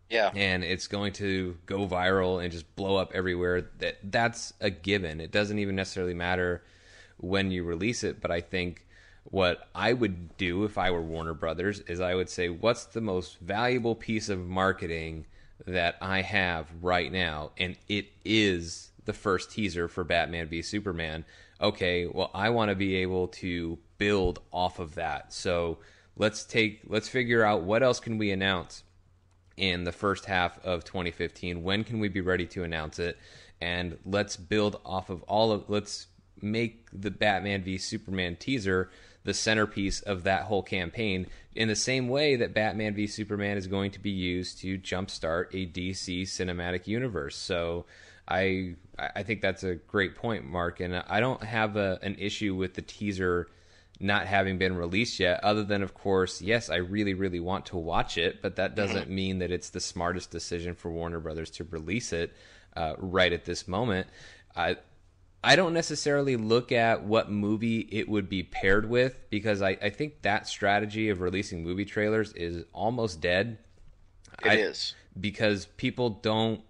Yeah. And it's going to go viral and just blow up everywhere. That's a given. It doesn't even necessarily matter when you release it. But I think what I would do if I were Warner Brothers is I would say, what's the most valuable piece of marketing that I have right now? And it is the first teaser for Batman v Superman. Okay, well, I want to be able to build off of that. So let's figure out what else can we announce in the first half of 2015. When can we be ready to announce it? And let's build off of let's make the Batman v Superman teaser the centerpiece of that whole campaign, in the same way that Batman v Superman is going to be used to jumpstart a DC cinematic universe. So I think that's a great point, Mark, and I don't have an issue with the teaser not having been released yet, other than, of course, yes, I really, really want to watch it, but that doesn't mean that it's the smartest decision for Warner Brothers to release it right at this moment. I don't necessarily look at what movie it would be paired with, because I think that strategy of releasing movie trailers is almost dead. It is. Because people don't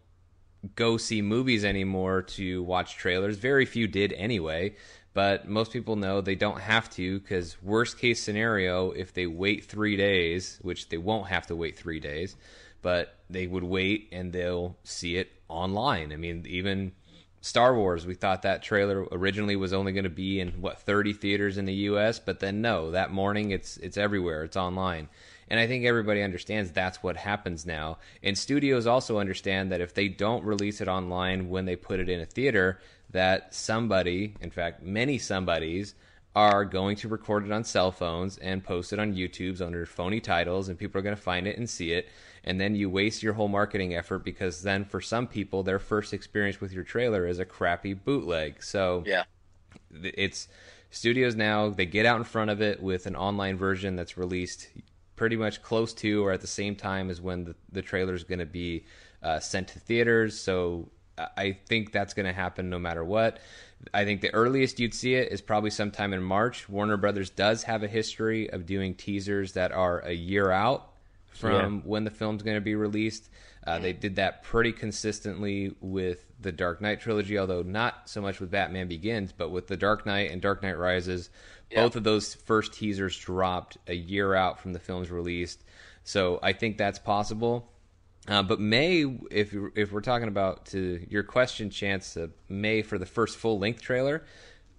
go see movies anymore to watch trailers. Very few did anyway. But most people know they don't have to, because worst case scenario, if they wait 3 days, which they won't have to wait 3 days, but they would wait and they'll see it online. I mean, even Star Wars, we thought that trailer originally was only going to be in, 30 theaters in the U.S., but then no, that morning it's everywhere, it's online. And I think everybody understands that's what happens now. And studios also understand that if they don't release it online when they put it in a theater, that somebody, in fact, many somebodies, are going to record it on cell phones and post it on YouTube under phony titles, and people are going to find it and see it. And then you waste your whole marketing effort, because then for some people, their first experience with your trailer is a crappy bootleg. So Yeah. it's studios now, they get out in front of it with an online version that's released pretty much close to or at the same time as when the trailer is going to be sent to theaters. So I think that's going to happen no matter what. I think the earliest you'd see it is probably sometime in March. Warner Brothers does have a history of doing teasers that are a year out from when the film's going to be released. They did that pretty consistently with the Dark Knight trilogy, although not so much with Batman Begins, but with the Dark Knight and Dark Knight Rises. Both of those first teasers dropped a year out from the film's released. So I think that's possible. But May, if we're talking about, to your question, Chance, May for the first full-length trailer,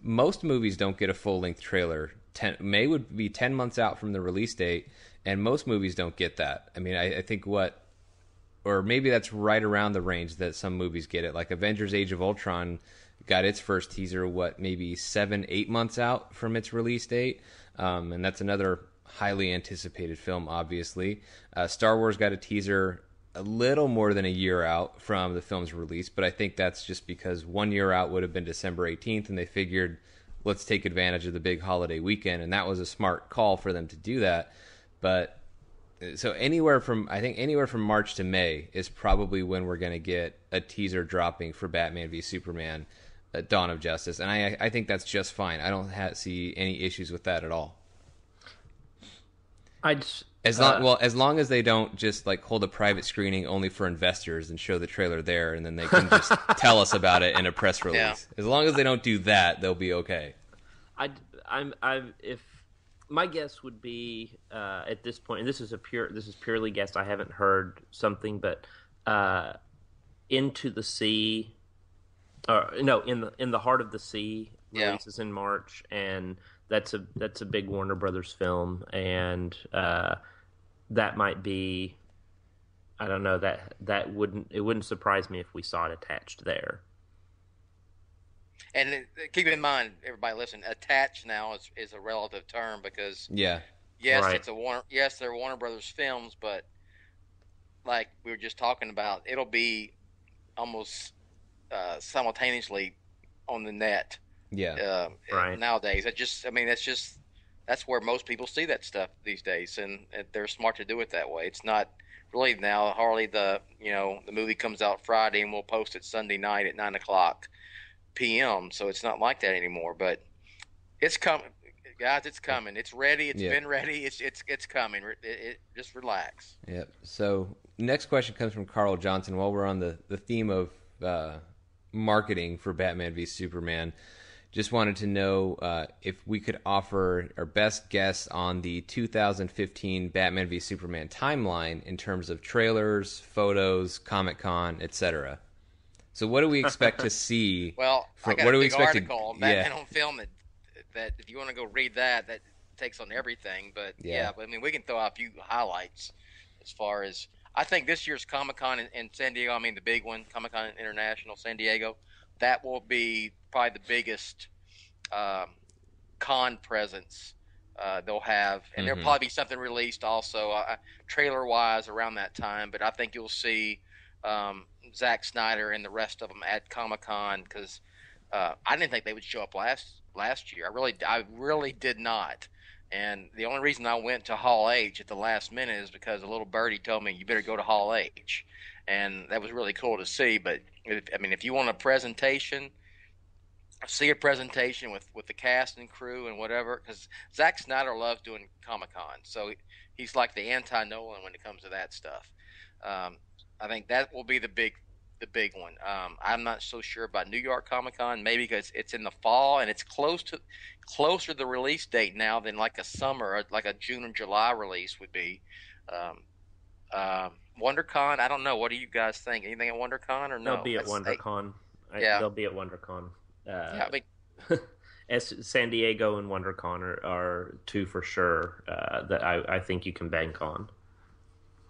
most movies don't get a full-length trailer. May would be 10 months out from the release date, and most movies don't get that. I mean, I think or maybe that's right around the range that some movies get it. Like Avengers Age of Ultron got its first teaser, maybe 7-8 months out from its release date. And that's another highly anticipated film, obviously. Star Wars got a teaser a little more than a year out from the film's release, but I think that's just because 1 year out would have been December 18th, and they figured, let's take advantage of the big holiday weekend, and that was a smart call for them to do that. But so anywhere from March to May is probably when we're going to get a teaser dropping for Batman v Superman: Dawn of Justice, and I think that's just fine. I don't see any issues with that at all. As long as they don't just like hold a private screening only for investors and show the trailer there, and then they can just tell us about it in a press release. Yeah. As long as they don't do that, they'll be okay. If my guess would be at this point, and this is purely guess. I haven't heard something, but Into the Sea, in the Heart of the Sea releases in March, and that's a big Warner Brothers film, and that might be, I don't know, it wouldn't surprise me if we saw it attached there. And keep in mind, everybody listen, attached now is a relative term because yes, right. They're Warner Brothers films, but like we were just talking about, it'll be almost simultaneously on the net. Yeah, right. Nowadays, that's where most people see that stuff these days, and they're smart to do it that way. It's not really now hardly the movie comes out Friday and we'll post it Sunday night at 9:00 p.m. So it's not like that anymore. But it's coming, guys. It's coming. It's ready. It's been ready. It's coming. Just relax. Yep. So next question comes from Carl Johnson. While we're on the theme of marketing for Batman v Superman, just wanted to know if we could offer our best guess on the 2015 Batman v Superman timeline in terms of trailers, photos, Comic-Con, etc. So what do we expect to see? Well, I got a big article on Batman on Film that if you want to go read that takes on everything. But I mean, we can throw out a few highlights as far as I think this year's Comic-Con in San Diego. I mean, the big one, Comic-Con International San Diego. That will be probably the biggest con presence they'll have, and there'll probably be something released also trailer-wise around that time. But I think you'll see Zack Snyder and the rest of them at Comic-Con because I didn't think they would show up last year. I really did not. And the only reason I went to Hall H at the last minute is because a little birdie told me you better go to Hall H, and that was really cool to see. But if you want a presentation, see a presentation with the cast and crew and whatever, because Zack Snyder loves doing Comic-Con, so he's like the anti-Nolan when it comes to that stuff. I think that will be the big one. I'm not so sure about New York Comic-Con, maybe because it's in the fall and it's closer to the release date now than like a summer, like a June or July release would be. WonderCon, I don't know. What do you guys think? Anything at WonderCon or no? They'll be at WonderCon. They'll be at WonderCon. As San Diego and WonderCon are two for sure that I think you can bank on.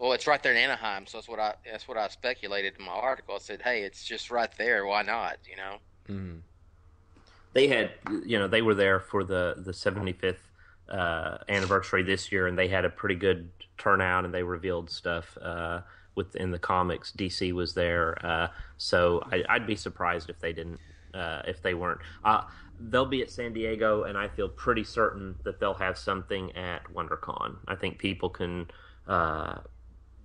Well, it's right there in Anaheim, so that's what I speculated in my article. I said, "Hey, it's just right there. Why not?" Mm-hmm. They had, they were there for the 75th anniversary this year, and they had a pretty good turnout, and they revealed stuff within the comics. DC was there, so I'd be surprised if they didn't, if they weren't. They'll be at San Diego, and I feel pretty certain that they'll have something at WonderCon. I think people can.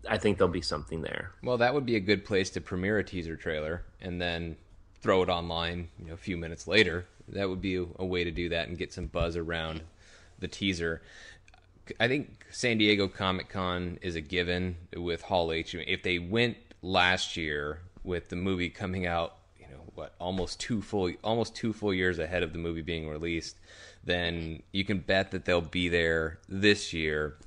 I think there'll be something there. Well, that would be a good place to premiere a teaser trailer and then throw it online a few minutes later. That would be a way to do that and get some buzz around the teaser. I think San Diego Comic-Con is a given with Hall H. If they went last year with the movie coming out, almost two full years ahead of the movie being released, then you can bet that they'll be there this year,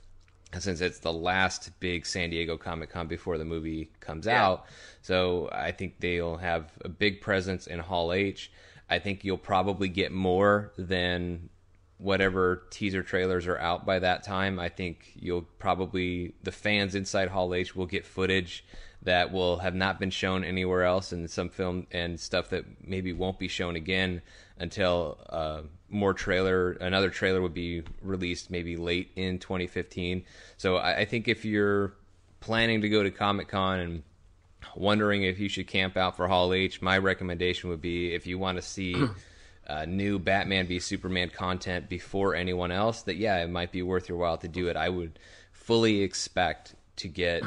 since it's the last big San Diego Comic-Con before the movie comes out. So I think they'll have a big presence in Hall H. I think you'll probably get more than whatever teaser trailers are out by that time. I think the fans inside Hall H will get footage that will have not been shown anywhere else, and some film and stuff that maybe won't be shown again until another trailer would be released maybe late in 2015. So I think if you're planning to go to Comic-Con and wondering if you should camp out for Hall H, my recommendation would be, if you want to see new Batman v Superman content before anyone else, that it might be worth your while to do it. I would fully expect to get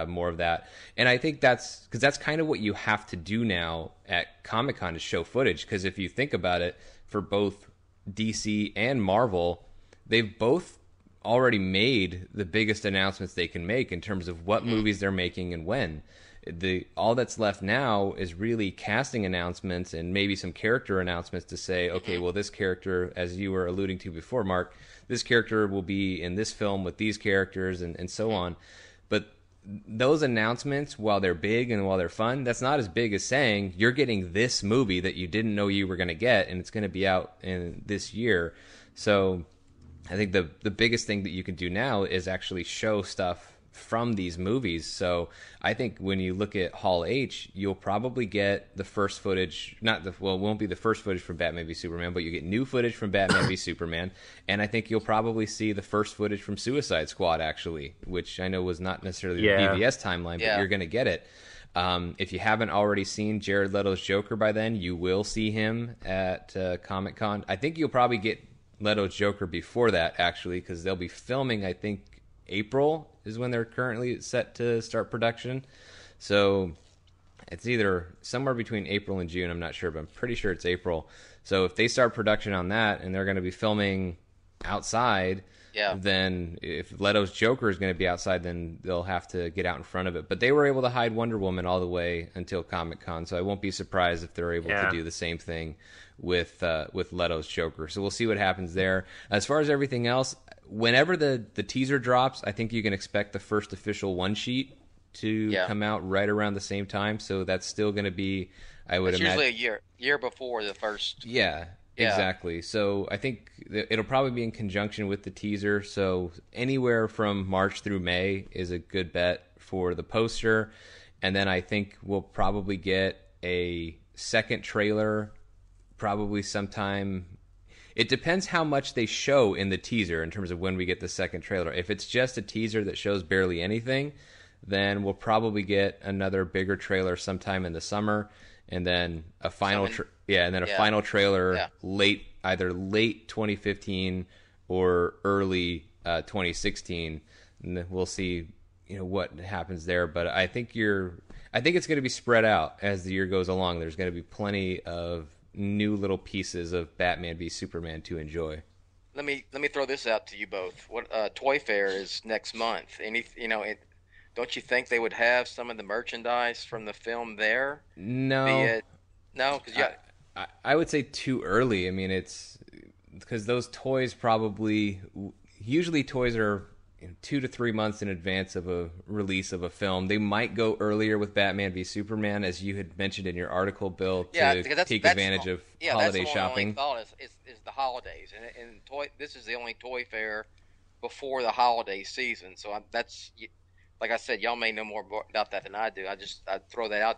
more of that. And I think that's because that's kind of what you have to do now at Comic-Con, to show footage. Because if you think about it, for both DC and Marvel, they've both already made the biggest announcements they can make in terms of what movies they're making and when. All that's left now is really casting announcements and maybe some character announcements to say, okay, well, this character, as you were alluding to before, Mark, this character will be in this film with these characters and so on. But those announcements, while they're big and while they're fun, that's not as big as saying you're getting this movie that you didn't know you were going to get, and it's going to be out in this year. So I think the biggest thing that you can do now is actually show stuff from these movies. So I think when you look at Hall H, you'll probably get the first footage, it won't be the first footage from Batman v Superman, but you get new footage from Batman v Superman, and I think you'll probably see the first footage from Suicide Squad, actually, which I know was not necessarily the BVS timeline, but you're going to get it. If you haven't already seen Jared Leto's Joker by then, you will see him at Comic-Con. I think you'll probably get Leto's Joker before that, actually, because they'll be filming, I think, April is when they're currently set to start production. So it's either somewhere between April and June, I'm not sure, but I'm pretty sure it's April. So if they start production on that and they're going to be filming outside, then if Leto's Joker is going to be outside, then they'll have to get out in front of it. But they were able to hide Wonder Woman all the way until Comic-Con, so I won't be surprised if they're able to do the same thing with Leto's Joker. So we'll see what happens there. As far as everything else, whenever the teaser drops, I think you can expect the first official one sheet to come out right around the same time. So that's still going to be, I would imagine, usually a year before the first. Yeah, exactly. So I think it'll probably be in conjunction with the teaser. So anywhere from March through May is a good bet for the poster. And then I think we'll probably get a second trailer probably sometime. It depends how much they show in the teaser in terms of when we get the second trailer. If it's just a teaser that shows barely anything, then we'll probably get another bigger trailer sometime in the summer, and then a final final trailer either late 2015 or early 2016, and then we'll see what happens there. But I think it's going to be spread out as the year goes along. There's going to be plenty of new little pieces of Batman v Superman to enjoy. Let me throw this out to you both. What Toy Fair is next month? Don't you think they would have some of the merchandise from the film there? No, because I would say too early. I mean, it's because those toys usually toys are 2 to 3 months in advance of a release of a film. They might go earlier with Batman v Superman, as you had mentioned in your article, Bill, to take advantage of holiday shopping. That's the only thought is the holidays, and this is the only Toy Fair before the holiday season. So that's, like I said, y'all may know more about that than I do. I throw that out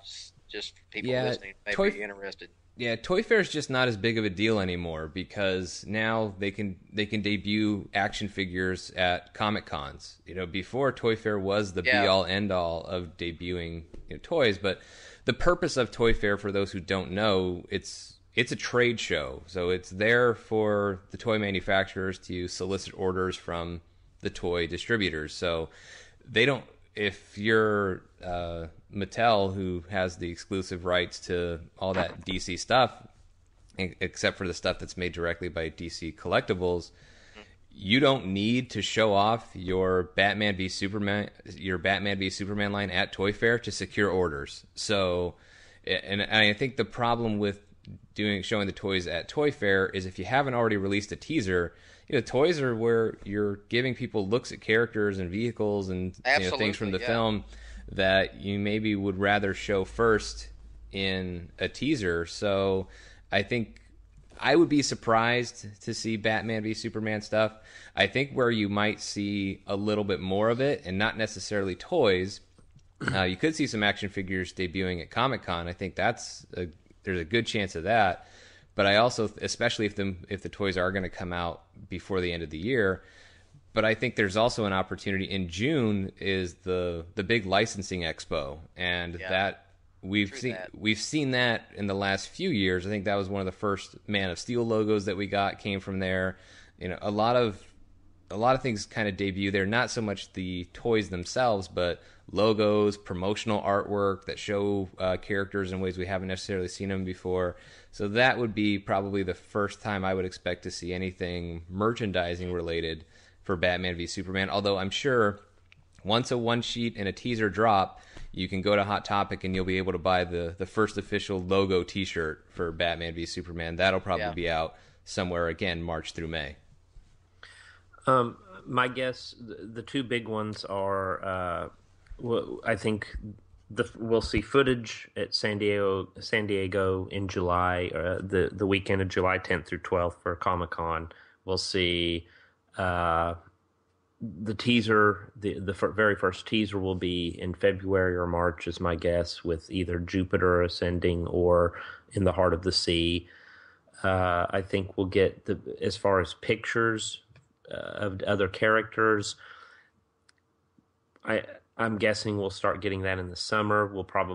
just for people listening may be interested. Yeah, Toy Fair is just not as big of a deal anymore because now they can debut action figures at Comic Cons. Before, Toy Fair was the be all end all of debuting toys, but the purpose of Toy Fair, for those who don't know, it's a trade show. So it's there for the toy manufacturers to solicit orders from the toy distributors. So they don't. If you're Mattel, who has the exclusive rights to all that DC stuff, except for the stuff that's made directly by DC Collectibles, you don't need to show off your Batman v Superman line at Toy Fair to secure orders. So, and I think the problem with showing the toys at Toy Fair is if you haven't already released a teaser. Toys are where you're giving people looks at characters and vehicles and things from the film that you maybe would rather show first in a teaser. So I think I would be surprised to see Batman v Superman stuff. I think where you might see a little bit more of it, and not necessarily toys, you could see some action figures debuting at Comic-Con. I think there's a good chance of that. But I also, especially if the toys are going to come out before the end of the year, but I think there's also an opportunity in June is the big licensing expo, and that we've seen that in the last few years. I think that was one of the first Man of Steel logos that we got came from there. You know, a lot of things kind of debut there. Not so much the toys themselves, but logos, promotional artwork that show characters in ways we haven't necessarily seen them before. So that would be probably the first time I would expect to see anything merchandising related for Batman v Superman. Although I'm sure once a one sheet and a teaser drop, you can go to Hot Topic and you'll be able to buy the first official logo T-shirt for Batman v Superman. That'll probably be out somewhere again March through May. My guess, the two big ones are, I think we'll see footage at San Diego in July, the weekend of July 10th through 12th for Comic-Con. We'll see the teaser, the very first teaser will be in February or March, is my guess, with either Jupiter ascending or In the Heart of the Sea. I think we'll get as far as pictures of other characters. I'm guessing we'll start getting that in the summer.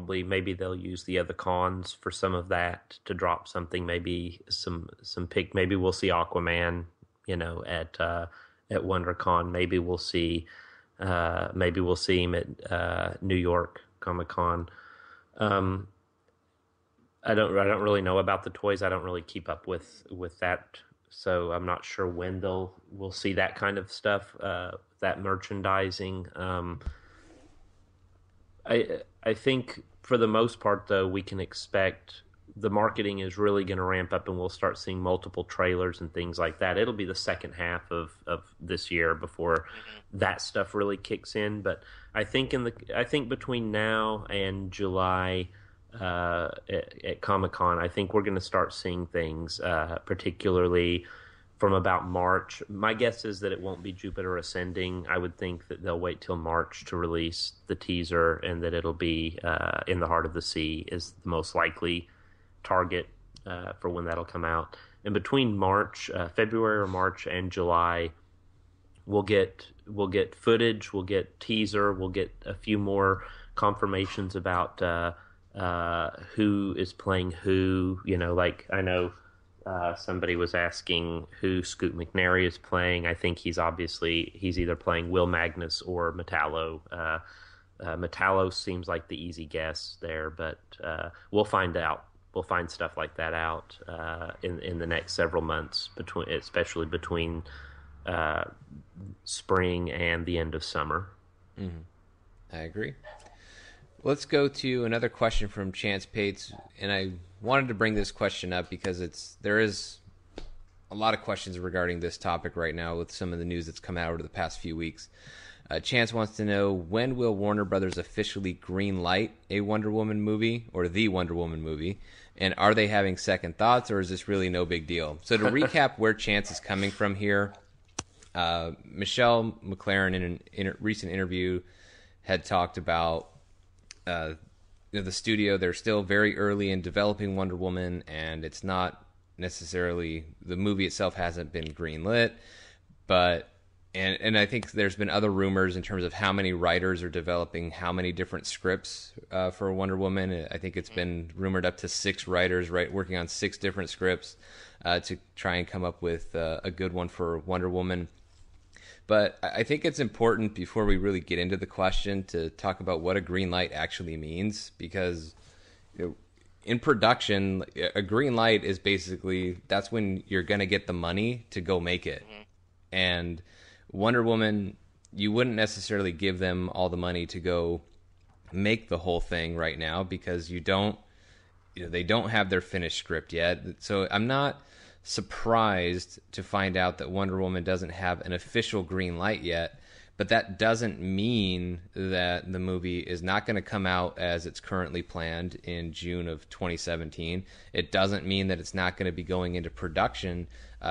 Maybe they'll use the other cons for some of that to drop something. Maybe maybe we'll see Aquaman, at WonderCon. Maybe we'll see him at New York Comic-Con. I don't really know about the toys. I don't really keep up with that, so I'm not sure when we'll see that kind of stuff, that merchandising. I think for the most part, though, we can expect the marketing is really going to ramp up, and we'll start seeing multiple trailers and things like that. It'll be the second half of this year before that stuff really kicks in. But I think between now and July at Comic-Con, I think we're going to start seeing things, particularly from about March. My guess is that it won't be Jupiter ascending. I would think that they'll wait till March to release the teaser, and that it'll be In the Heart of the Sea is the most likely target for when that'll come out. And between February or March and July, we'll get footage, we'll get teaser, we'll get a few more confirmations about who is playing who. I know somebody was asking who Scoot McNairy is playing. I think he's either playing Will Magnus or Metallo. Metallo seems like the easy guess there, but we'll find out. We'll find stuff like that out in the next several months, especially between spring and the end of summer. Mm-hmm. I agree. Let's go to another question from Chance Pates, and I wanted to bring this question up because there is a lot of questions regarding this topic right now with some of the news that's come out over the past few weeks. Chance wants to know, when will Warner Brothers officially green light a Wonder Woman movie, or the Wonder Woman movie? And are they having second thoughts, or is this really no big deal? So to recap where Chance is coming from here, Michelle McLaren in a recent interview had talked about the studio. They're still very early in developing Wonder Woman, and it's not necessarily, the movie itself hasn't been greenlit, but and I think there's been other rumors in terms of how many writers are developing how many different scripts for Wonder Woman. I think it's been rumored up to 6 writers working on 6 different scripts to try and come up with a good one for Wonder Woman. But I think it's important, before we really get into the question, to talk about what a green light actually means, because in production, a green light is basically, that's when you're going to get the money to go make it. Mm-hmm. And Wonder Woman, you wouldn't necessarily give them all the money to go make the whole thing right now, because they don't have their finished script yet. So I'm not surprised to find out that Wonder Woman doesn't have an official green light yet, but that doesn't mean that the movie is not going to come out as it's currently planned in June of 2017. It doesn't mean that it's not going to be going into production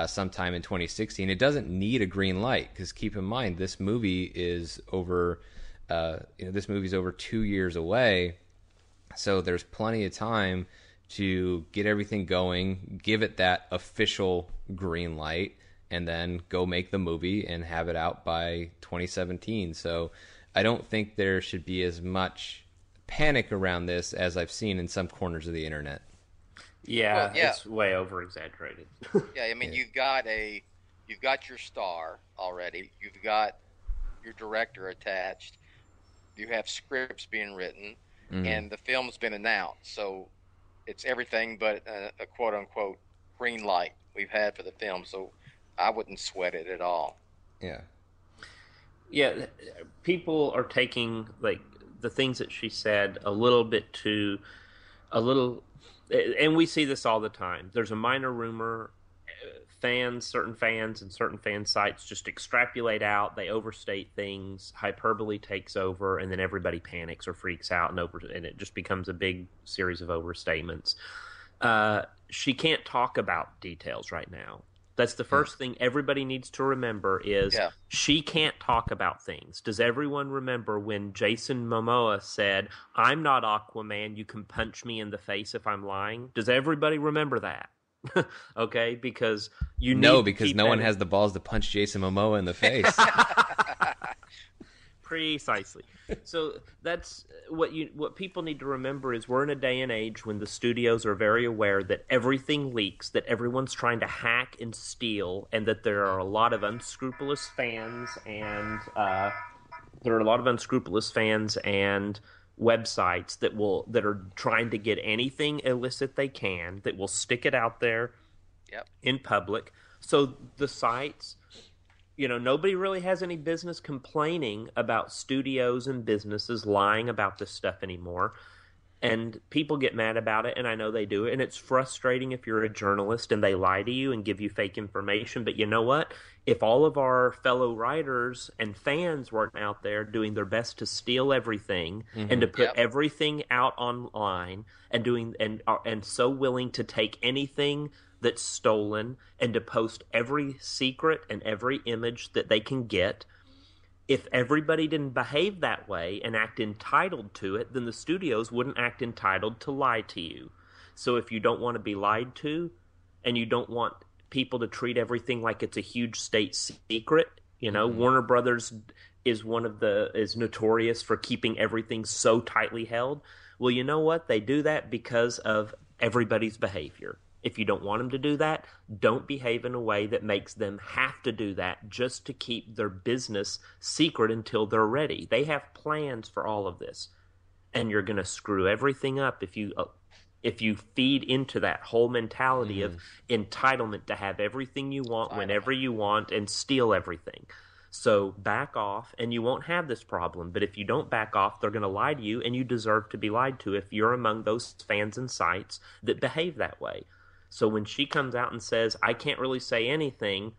sometime in 2016. It doesn't need a green light, because keep in mind, this movie is over 2 years away, so there's plenty of time to get everything going, give it that official green light, and then go make the movie and have it out by 2017. So I don't think there should be as much panic around this as I've seen in some corners of the internet. Yeah, it's way over exaggerated. Yeah, I mean, you've got your star already. You've got your director attached. You have scripts being written, and the film's been announced. So it's everything but a quote unquote green light we've had for the film. So I wouldn't sweat it at all. Yeah. Yeah, people are taking like the things that she said a little, and we see this all the time. There's a minor rumor, certain fans and certain fan sites just extrapolate out, they overstate things, hyperbole takes over, and then everybody panics or freaks out, and it just becomes a big series of overstatements. She can't talk about details right now. That's the first thing everybody needs to remember is she can't talk about things. Does everyone remember when Jason Momoa said, "I'm not Aquaman, you can punch me in the face if I'm lying"? Does everybody remember that? Okay, because because no one has the balls to punch Jason Momoa in the face. Precisely. So that's what people need to remember is we're in a day and age when the studios are very aware that everything leaks, that everyone's trying to hack and steal, and that there are a lot of unscrupulous fans and websites that are trying to get anything illicit they can, that will stick it out there in public. So the sites, nobody really has any business complaining about studios and businesses lying about this stuff anymore. And people get mad about it, and I know they do it. And it's frustrating if you're a journalist and they lie to you and give you fake information. But you know what? If all of our fellow writers and fans weren't out there doing their best to steal everything and to put everything out online and so willing to take anything that's stolen and to post every secret and every image that they can get, if everybody didn't behave that way and act entitled to it, then the studios wouldn't act entitled to lie to you. So if you don't want to be lied to and you don't want people to treat everything like it's a huge state secret, Warner Brothers is notorious for keeping everything so tightly held. Well, you know what? They do that because of everybody's behavior. If you don't want them to do that, don't behave in a way that makes them have to do that just to keep their business secret until they're ready. They have plans for all of this, and you're going to screw everything up if you feed into that whole mentality of entitlement to have everything you want whenever you want and steal everything. So back off, and you won't have this problem. But if you don't back off, they're going to lie to you, and you deserve to be lied to if you're among those fans and sites that behave that way. So when she comes out and says, I can't really say anything,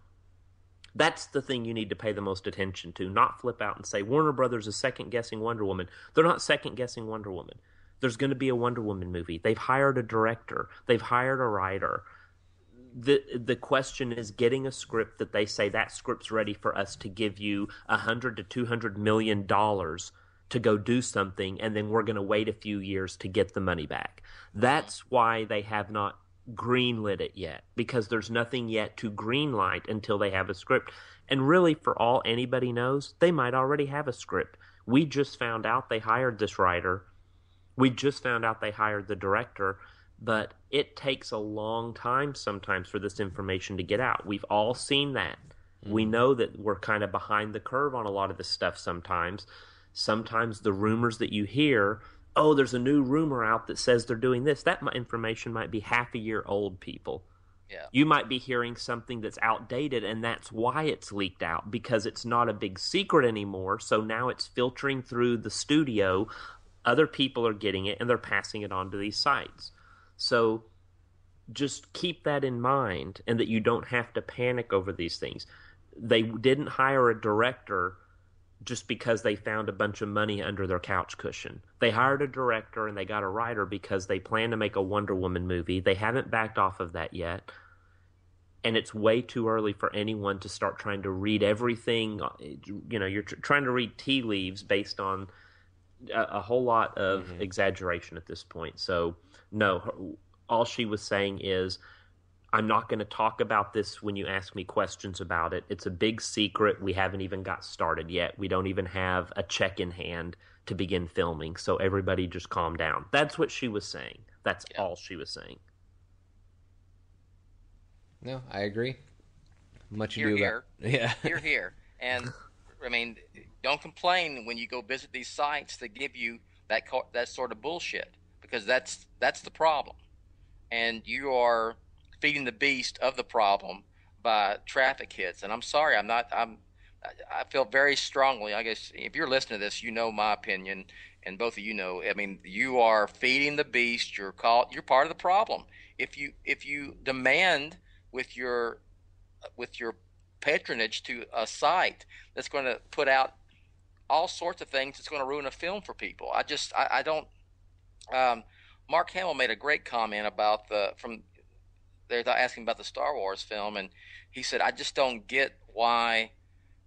that's the thing you need to pay the most attention to, not flip out and say, Warner Brothers is second-guessing Wonder Woman. They're not second-guessing Wonder Woman. There's going to be a Wonder Woman movie. They've hired a director. They've hired a writer. The question is getting a script that they say that script's ready for us to give you $100 to $200 million to go do something, and then we're going to wait a few years to get the money back. That's why they have not greenlit it yet, because there's nothing yet to greenlight until they have a script. And really, for all anybody knows, they might already have a script. We just found out they hired this writer. We just found out they hired the director. But it takes a long time sometimes for this information to get out. We've all seen that. We know that we're kind of behind the curve on a lot of this stuff sometimes. Sometimes the rumors that you hear, oh, there's a new rumor out that says they're doing this. That information might be half a year old, people. Yeah. You might be hearing something that's outdated, and that's why it's leaked out, because it's not a big secret anymore. So now it's filtering through the studio. Other people are getting it, and they're passing it on to these sites. So just keep that in mind, and that you don't have to panic over these things. They didn't hire a director just because they found a bunch of money under their couch cushion. They hired a director and they got a writer because they plan to make a Wonder Woman movie. They haven't backed off of that yet. And it's way too early for anyone to start trying to read everything. You're trying to read tea leaves based on a whole lot of exaggeration at this point. So, no, all she was saying is, I'm not going to talk about this when you ask me questions about it. It's a big secret. We haven't even got started yet. We don't even have a check in hand to begin filming. So everybody just calm down. That's what she was saying. That's all she was saying. No, I agree. Much Here, ado here. about yeah. Here. And I mean, don't complain when you go visit these sites that give you that sort of bullshit, because that's the problem. And you are feeding the beast of the problem by traffic hits. And I'm sorry, I feel very strongly. I guess if you're listening to this, you know my opinion, and both of you know. I mean, you are feeding the beast. You're part of the problem. If you demand with your patronage to a site that's going to put out all sorts of things that's going to ruin a film for people. I don't. Mark Hamill made a great comment about they're asking about the Star Wars film, and he said, I just don't get why,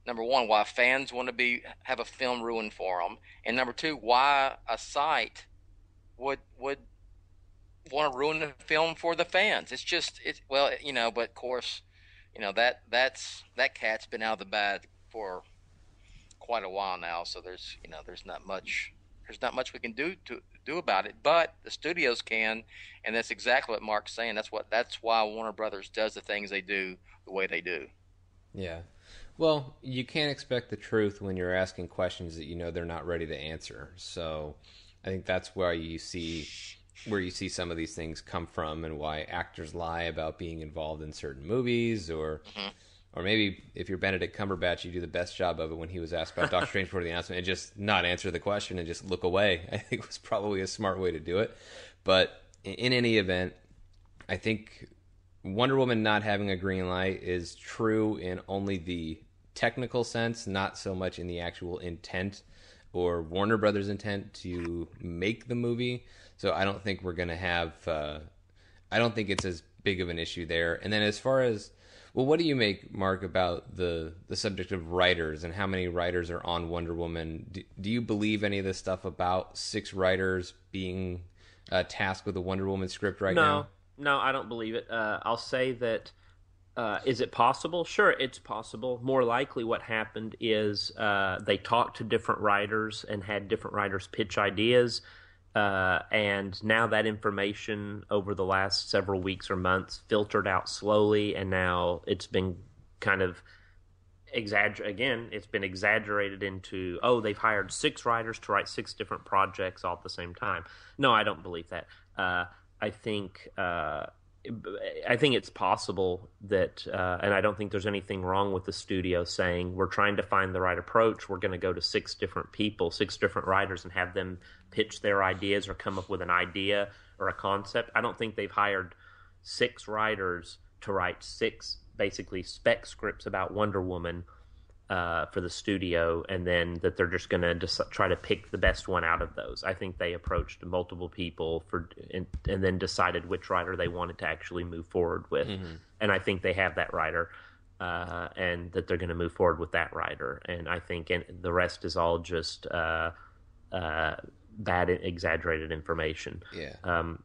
number one, why fans want to have a film ruined for them, and number two, why a site would want to ruin the film for the fans. But of course, that cat's been out of the bag for quite a while now, so there's not much we can do about it, but the studios can, and that's exactly what Mark's saying. That's why Warner Brothers does the things they do the way they do. Yeah. Well, you can't expect the truth when you're asking questions that they're not ready to answer. So I think that's where you see some of these things come from, and why actors lie about being involved in certain movies, or maybe if you're Benedict Cumberbatch, you do the best job of it when he was asked about Doctor Strange before the announcement, and just not answer the question and just look away. I think was probably a smart way to do it. But in any event, I think Wonder Woman not having a green light is true in only the technical sense, not so much in the actual intent or Warner Brothers' intent to make the movie. So I don't think we're going to have... I don't think it's as big of an issue there. And then as far as... Well, what do you make, Mark, about the subject of writers and how many writers are on Wonder Woman? Do you believe any of this stuff about 6 writers being tasked with a Wonder Woman script now? No, I don't believe it. I'll say that, is it possible? Sure, it's possible. More likely what happened is they talked to different writers and had different writers pitch ideas. And now that information over the last several weeks or months filtered out slowly, and now it's been kind of it's been exaggerated into, they've hired 6 writers to write 6 different projects all at the same time. No, I don't believe that. I think it's possible that, and I don't think there's anything wrong with the studio saying, we're trying to find the right approach. We're going to go to 6 different people, 6 different writers, and have them pitch their ideas or come up with an idea or a concept. I don't think they've hired 6 writers to write 6 basically spec scripts about Wonder Woman for the studio, and then that they're just going to try to pick the best one out of those. I think they approached multiple people and then decided which writer they wanted to actually move forward with. Mm-hmm. And I think they have that writer, and that they're going to move forward with that writer. And I think the rest is all just bad, exaggerated information. Yeah.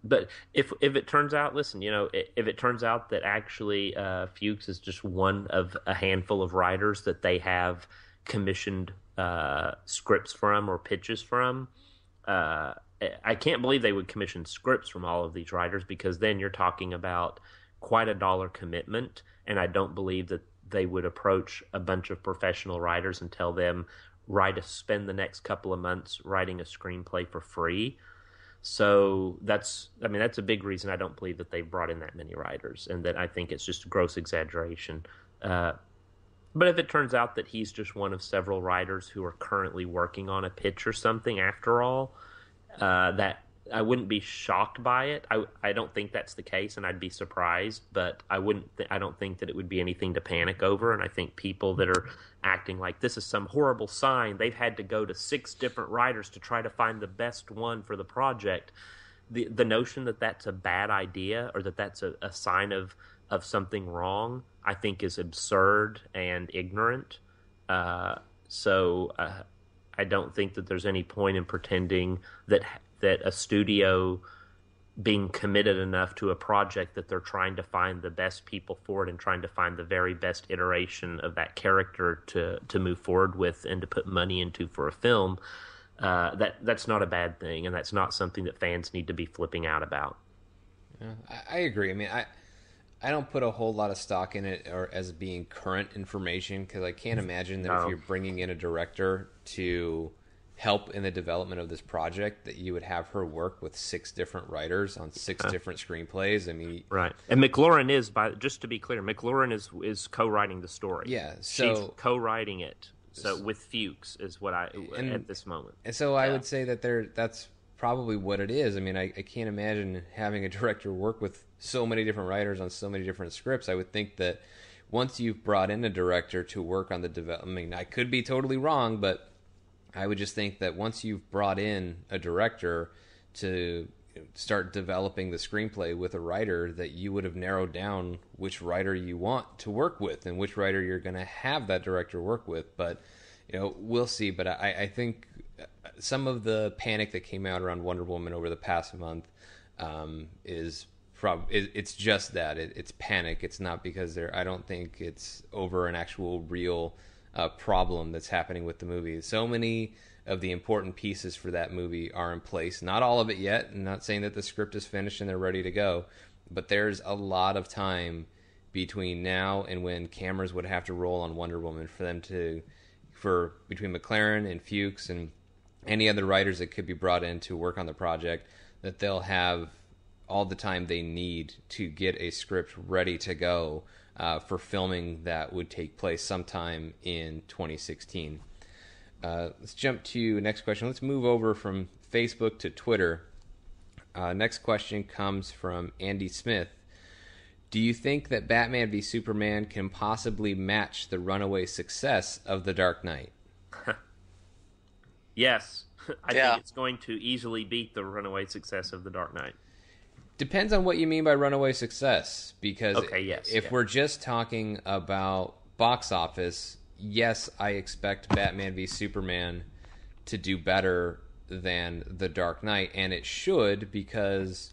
But if it turns out, listen, if it turns out that actually Fuchs is just one of a handful of writers that they have commissioned scripts from or pitches from, I can't believe they would commission scripts from all of these writers, because then you're talking about quite a dollar commitment, and I don't believe that they would approach a bunch of professional writers and tell them, spend the next couple of months writing a screenplay for free. So that's a big reason I don't believe that they've brought in that many writers, and that I think it's just gross exaggeration. But if it turns out that he's just one of several writers who are currently working on a pitch or something after all, that I wouldn't be shocked by it. I don't think that's the case, and I'd be surprised, but I don't think that it would be anything to panic over. And I think people that are acting like this is some horrible sign, they've had to go to 6 different writers to try to find the best one for the project. The notion that that's a bad idea, or that that's a sign of something wrong, I think is absurd and ignorant. So I don't think that there's any point in pretending that a studio being committed enough to a project that they're trying to find the best people for it and trying to find the very best iteration of that character to move forward with and to put money into for a film, that's not a bad thing, and that's not something that fans need to be flipping out about. Yeah, I agree. I mean, I don't put a whole lot of stock in it or as being current information, because I can't imagine that if you're bringing in a director to help in the development of this project that you would have her work with 6 different writers on 6 different screenplays. I mean, right. And McLaurin is, just to be clear, McLaurin is co-writing the story. Yeah, so she's co-writing it. So with Fuchs is what at this moment. And so I would say that that's probably what it is. I mean, I can't imagine having a director work with so many different writers on so many different scripts. I would think that once you've brought in a director to work on the development, I mean, I could be totally wrong, but I would just think that once you've brought in a director to start developing the screenplay with a writer, that you would have narrowed down which writer you want to work with and which writer you're going to have that director work with. But, we'll see. But I think some of the panic that came out around Wonder Woman over the past month it's just that. It's panic. It's not because I don't think it's over an actual real problem that's happening with the movie. So many of the important pieces for that movie are in place. Not all of it yet. I'm not saying that the script is finished and they're ready to go, but there's a lot of time between now and when cameras would have to roll on Wonder Woman for between McLaren and Fuchs and any other writers that could be brought in to work on the project, that they'll have all the time they need to get a script ready to go for filming that would take place sometime in 2016. Let's jump to next question. Let's move over from Facebook to Twitter. Next question comes from Andy Smith. Do you think that Batman v Superman can possibly match the runaway success of The Dark Knight? Yes. I think it's going to easily beat the runaway success of The Dark Knight. Depends on what you mean by runaway success, because if we're just talking about box office, yes, I expect Batman v Superman to do better than The Dark Knight, and it should, because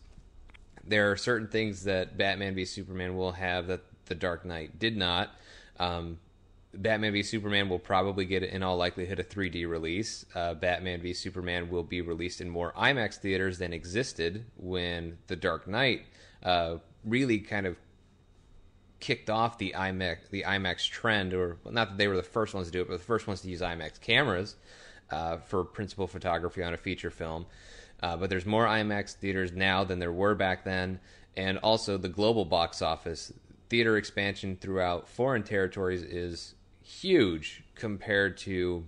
there are certain things that Batman v Superman will have that The Dark Knight did not. Batman v Superman will probably get, in all likelihood, a 3D release. Batman v Superman will be released in more IMAX theaters than existed when The Dark Knight really kind of kicked off the IMAX trend, or not that they were the first ones to do it, but the first ones to use IMAX cameras for principal photography on a feature film. But there's more IMAX theaters now than there were back then, and also the global box office. Theater expansion throughout foreign territories is huge compared to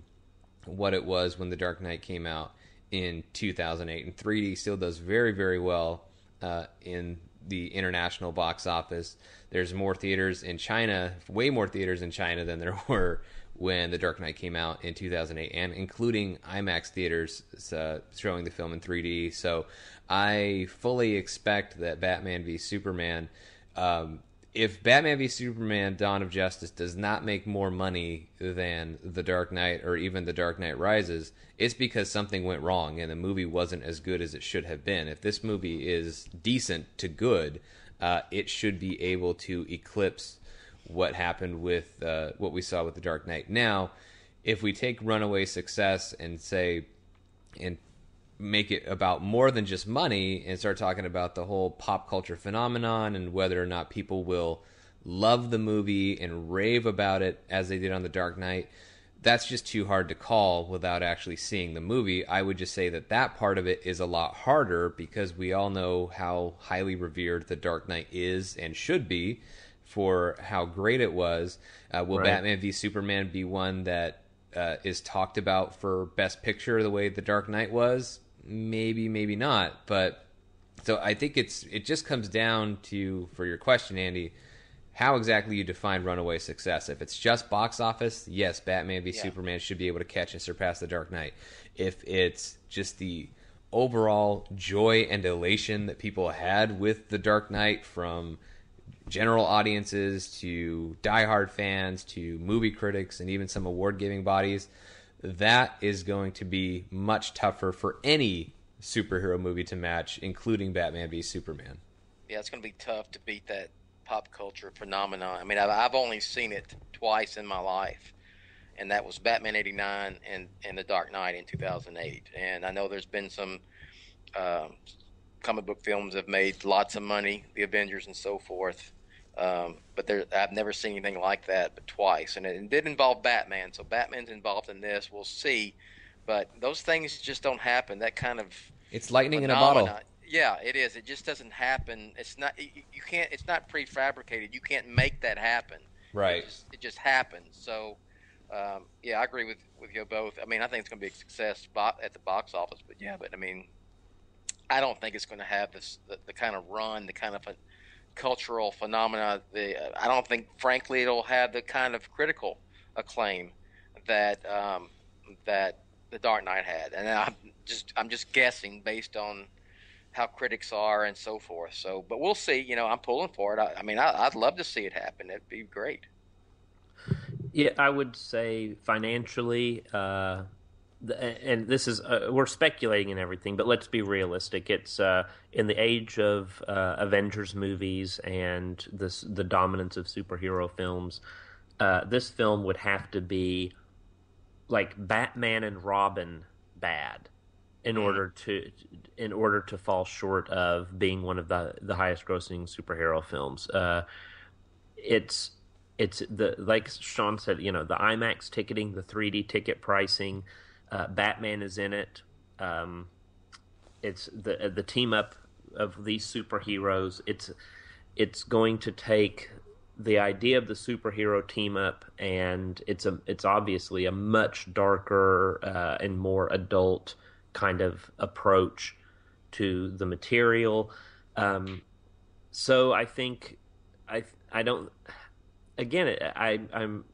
what it was when The Dark Knight came out in 2008. And 3D still does very, very well in the international box office. There's more theaters in China, way more theaters in China than there were when The Dark Knight came out in 2008, and including IMAX theaters showing the film in 3D. So I fully expect that Batman v Superman, if Batman v Superman Dawn of Justice does not make more money than The Dark Knight or even The Dark Knight Rises, it's because something went wrong and the movie wasn't as good as it should have been. If this movie is decent to good, it should be able to eclipse what happened with what we saw with The Dark Knight. Now, if we take runaway success and make it about more than just money and start talking about the whole pop culture phenomenon and whether or not people will love the movie and rave about it as they did on The Dark Knight, that's just too hard to call without actually seeing the movie. I would just say that part of it is a lot harder because we all know how highly revered The Dark Knight is and should be for how great it was. Will Batman v Superman be one that is talked about for Best Picture the way The Dark Knight was? Maybe, maybe not. But so I think it just comes down to, for your question, Andy, how exactly you define runaway success. If it's just box office, yes, Batman v Superman should be able to catch and surpass The Dark Knight. If it's just the overall joy and elation that people had with The Dark Knight, from general audiences to diehard fans to movie critics and even some award-giving bodies, that is going to be much tougher for any superhero movie to match, including Batman v Superman. Yeah, it's going to be tough to beat that pop culture phenomenon. I mean, I've only seen it twice in my life, and that was Batman '89 and The Dark Knight in 2008. And I know there's been some comic book films that have made lots of money, the Avengers and so forth. But I've never seen anything like that but twice. And it did involve Batman, so Batman's involved in this. We'll see. But those things just don't happen. That kind of It's lightning in a bottle. Yeah, it is. It just doesn't happen. It's not. You can't. It's not prefabricated. You can't make that happen. Right. It just happens. So, yeah, I agree with you both. I mean, I think it's going to be a success at the box office. But yeah, I mean, I don't think it's going to have the kind of run, the kind of a cultural phenomena. I don't think, frankly, it'll have the kind of critical acclaim that that The Dark Knight had. And I'm just guessing based on how critics are and so forth. So, but we'll see. You know, I'm pulling for it. I mean, I'd love to see it happen. It'd be great. Yeah, I would say financially, and this is we're speculating and everything, but let's be realistic. It's in the age of Avengers movies and the dominance of superhero films. This film would have to be like Batman and Robin bad in order to fall short of being one of the highest grossing superhero films. It's like Sean said, you know, the IMAX ticketing, the 3D ticket pricing, Batman is in it. It's the team up of these superheroes. It's going to take the idea of the superhero team up, and it's obviously a much darker and more adult kind of approach to the material. So I think I don't. Again, I'm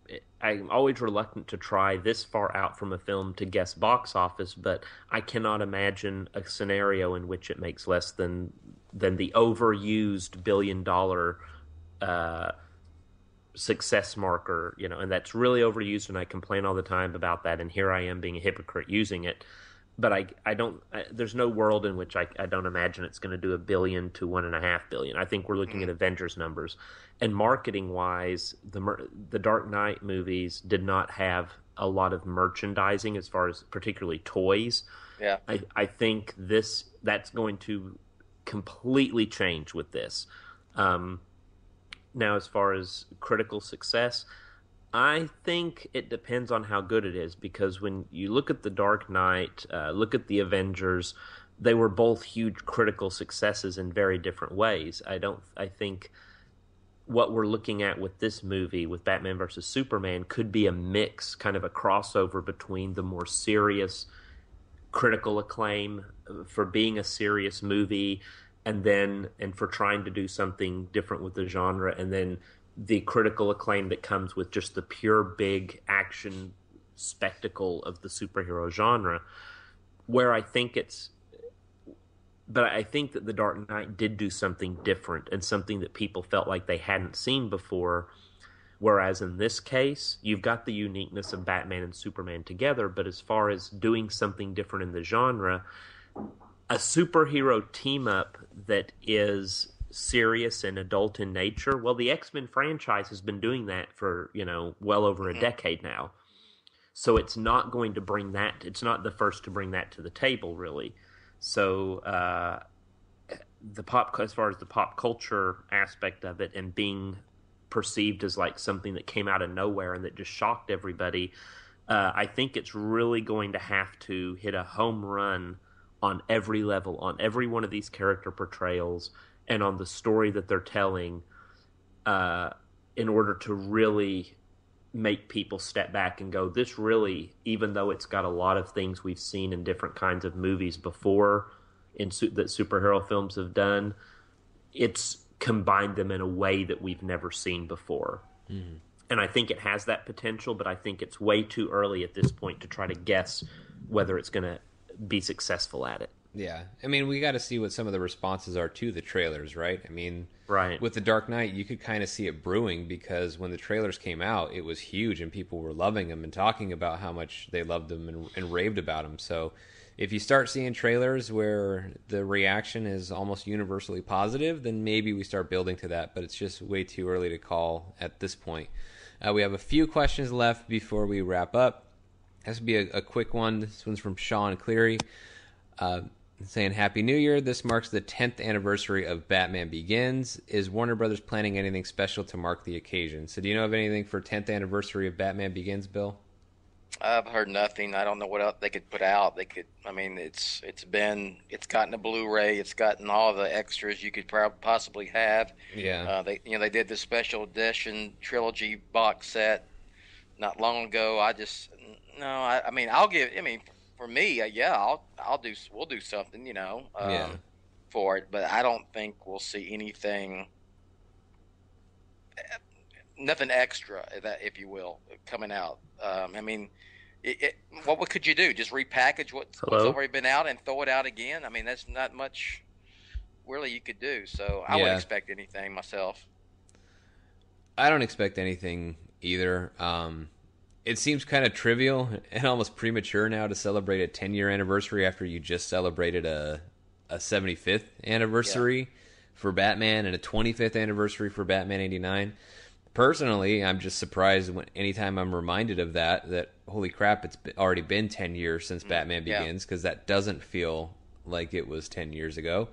always reluctant to try this far out from a film to guess box office, but I cannot imagine a scenario in which it makes less than the overused $1 billion success marker, you know, and that's really overused, and I complain all the time about that, and here I am being a hypocrite using it. But I don't. There's no world in which I don't imagine it's going to do $1 billion to $1.5 billion. I think we're looking at Avengers numbers, and marketing wise, the Dark Knight movies did not have a lot of merchandising as far as particularly toys. Yeah, I think that's going to completely change with this. Now, as far as critical success, I think it depends on how good it is, because when you look at The Dark Knight, look at The Avengers, they were both huge critical successes in very different ways. I think what we're looking at with this movie, with Batman versus Superman, could be a mix, kind of a crossover between the more serious critical acclaim for being a serious movie, and for trying to do something different with the genre, and then the critical acclaim that comes with just the pure big action spectacle of the superhero genre, where I think that The Dark Knight did do something different and something that people felt like they hadn't seen before. Whereas in this case, you've got the uniqueness of Batman and Superman together, but as far as doing something different in the genre, a superhero team up that is serious and adult in nature. Well, the X-Men franchise has been doing that for, well over a decade now. So it's not going to bring that. It's not the first to bring that to the table, really. So as far as the pop culture aspect of it and being perceived as like something that came out of nowhere and that just shocked everybody, I think it's really going to have to hit a home run on every level, on every one of these character portrayals, and on the story that they're telling, in order to really make people step back and go, this really, even though it's got a lot of things we've seen in different kinds of movies before that superhero films have done, it's combined them in a way that we've never seen before. Mm-hmm. And I think it has that potential, but I think it's way too early at this point to try to guess whether it's going to be successful at it. Yeah, I mean, we got to see what some of the responses are to the trailers, right? I mean, Right. with The Dark Knight, you could kind of see it brewing because when the trailers came out, it was huge and people were loving them and talking about how much they loved them and raved about them. So if you start seeing trailers where the reaction is almost universally positive, then maybe we start building to that, but it's just way too early to call at this point. We have a few questions left before we wrap up. This will be a quick one. This one's from Sean Cleary. Saying Happy New Year. This marks the 10th anniversary of Batman Begins. Is Warner Brothers planning anything special to mark the occasion? So do you know of anything for 10th anniversary of Batman Begins, Bill? I've heard nothing. I don't know what else they could put out. They could. I mean, it's gotten a Blu-ray. It's gotten all the extras you could possibly have. Yeah. They did the special edition trilogy box set not long ago. I mean, I'll give. I mean, for me, yeah, we'll do something, for it. But I don't think we'll see anything, nothing extra, that if you will, coming out. I mean, what could you do? Just repackage what's already been out and throw it out again? I mean, that's not much really you could do. So I wouldn't expect anything myself. I don't expect anything either. It seems kind of trivial and almost premature now to celebrate a 10-year anniversary after you just celebrated a 75th anniversary for Batman and a 25th anniversary for Batman 89. Personally, I'm just surprised anytime I'm reminded of that holy crap, it's already been 10 years since Batman Begins, because that doesn't feel like it was 10 years ago.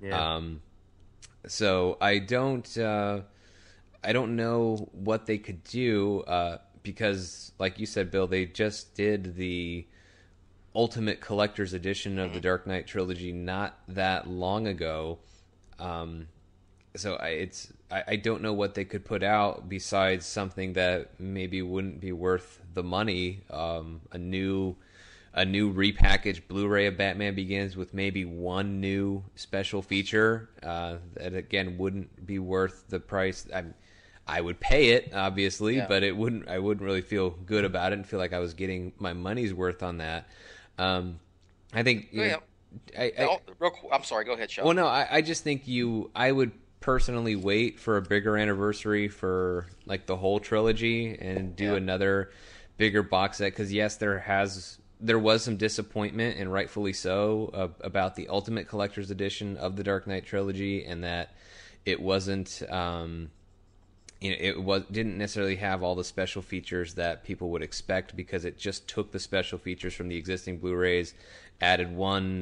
Yeah. So I don't know what they could do, because, like you said, Bill, they just did the Ultimate Collector's Edition of the Dark Knight trilogy not that long ago. So I don't know what they could put out besides something that maybe wouldn't be worth the money. A new repackaged Blu-ray of Batman Begins with maybe one new special feature that again wouldn't be worth the price. I would pay it, obviously, but I wouldn't really feel good about it and feel like I was getting my money's worth on that. I think. I'm sorry. Go ahead, Sean. Well, no, I just think I would personally wait for a bigger anniversary for like the whole trilogy and do another bigger box set, because yes, there was some disappointment, and rightfully so, about the Ultimate Collector's Edition of the Dark Knight trilogy, and that it wasn't. Didn't necessarily have all the special features that people would expect, because it just took the special features from the existing Blu-rays, added one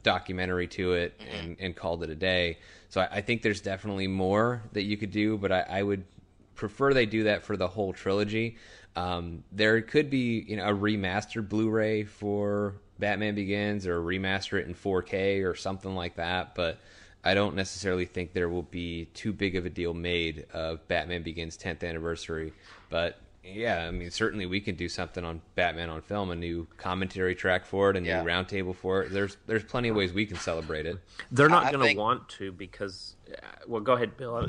documentary to it, and called it a day. So I think there's definitely more that you could do, but I would prefer they do that for the whole trilogy. There could be a remastered Blu-ray for Batman Begins, or remaster it in 4K or something like that, but I don't necessarily think there will be too big of a deal made of Batman Begins 10th anniversary. But yeah, I mean, certainly we can do something on Batman on Film, a new commentary track for it, a new roundtable for it. There's plenty of ways we can celebrate it. They're not going to want to, because well, go ahead, Bill.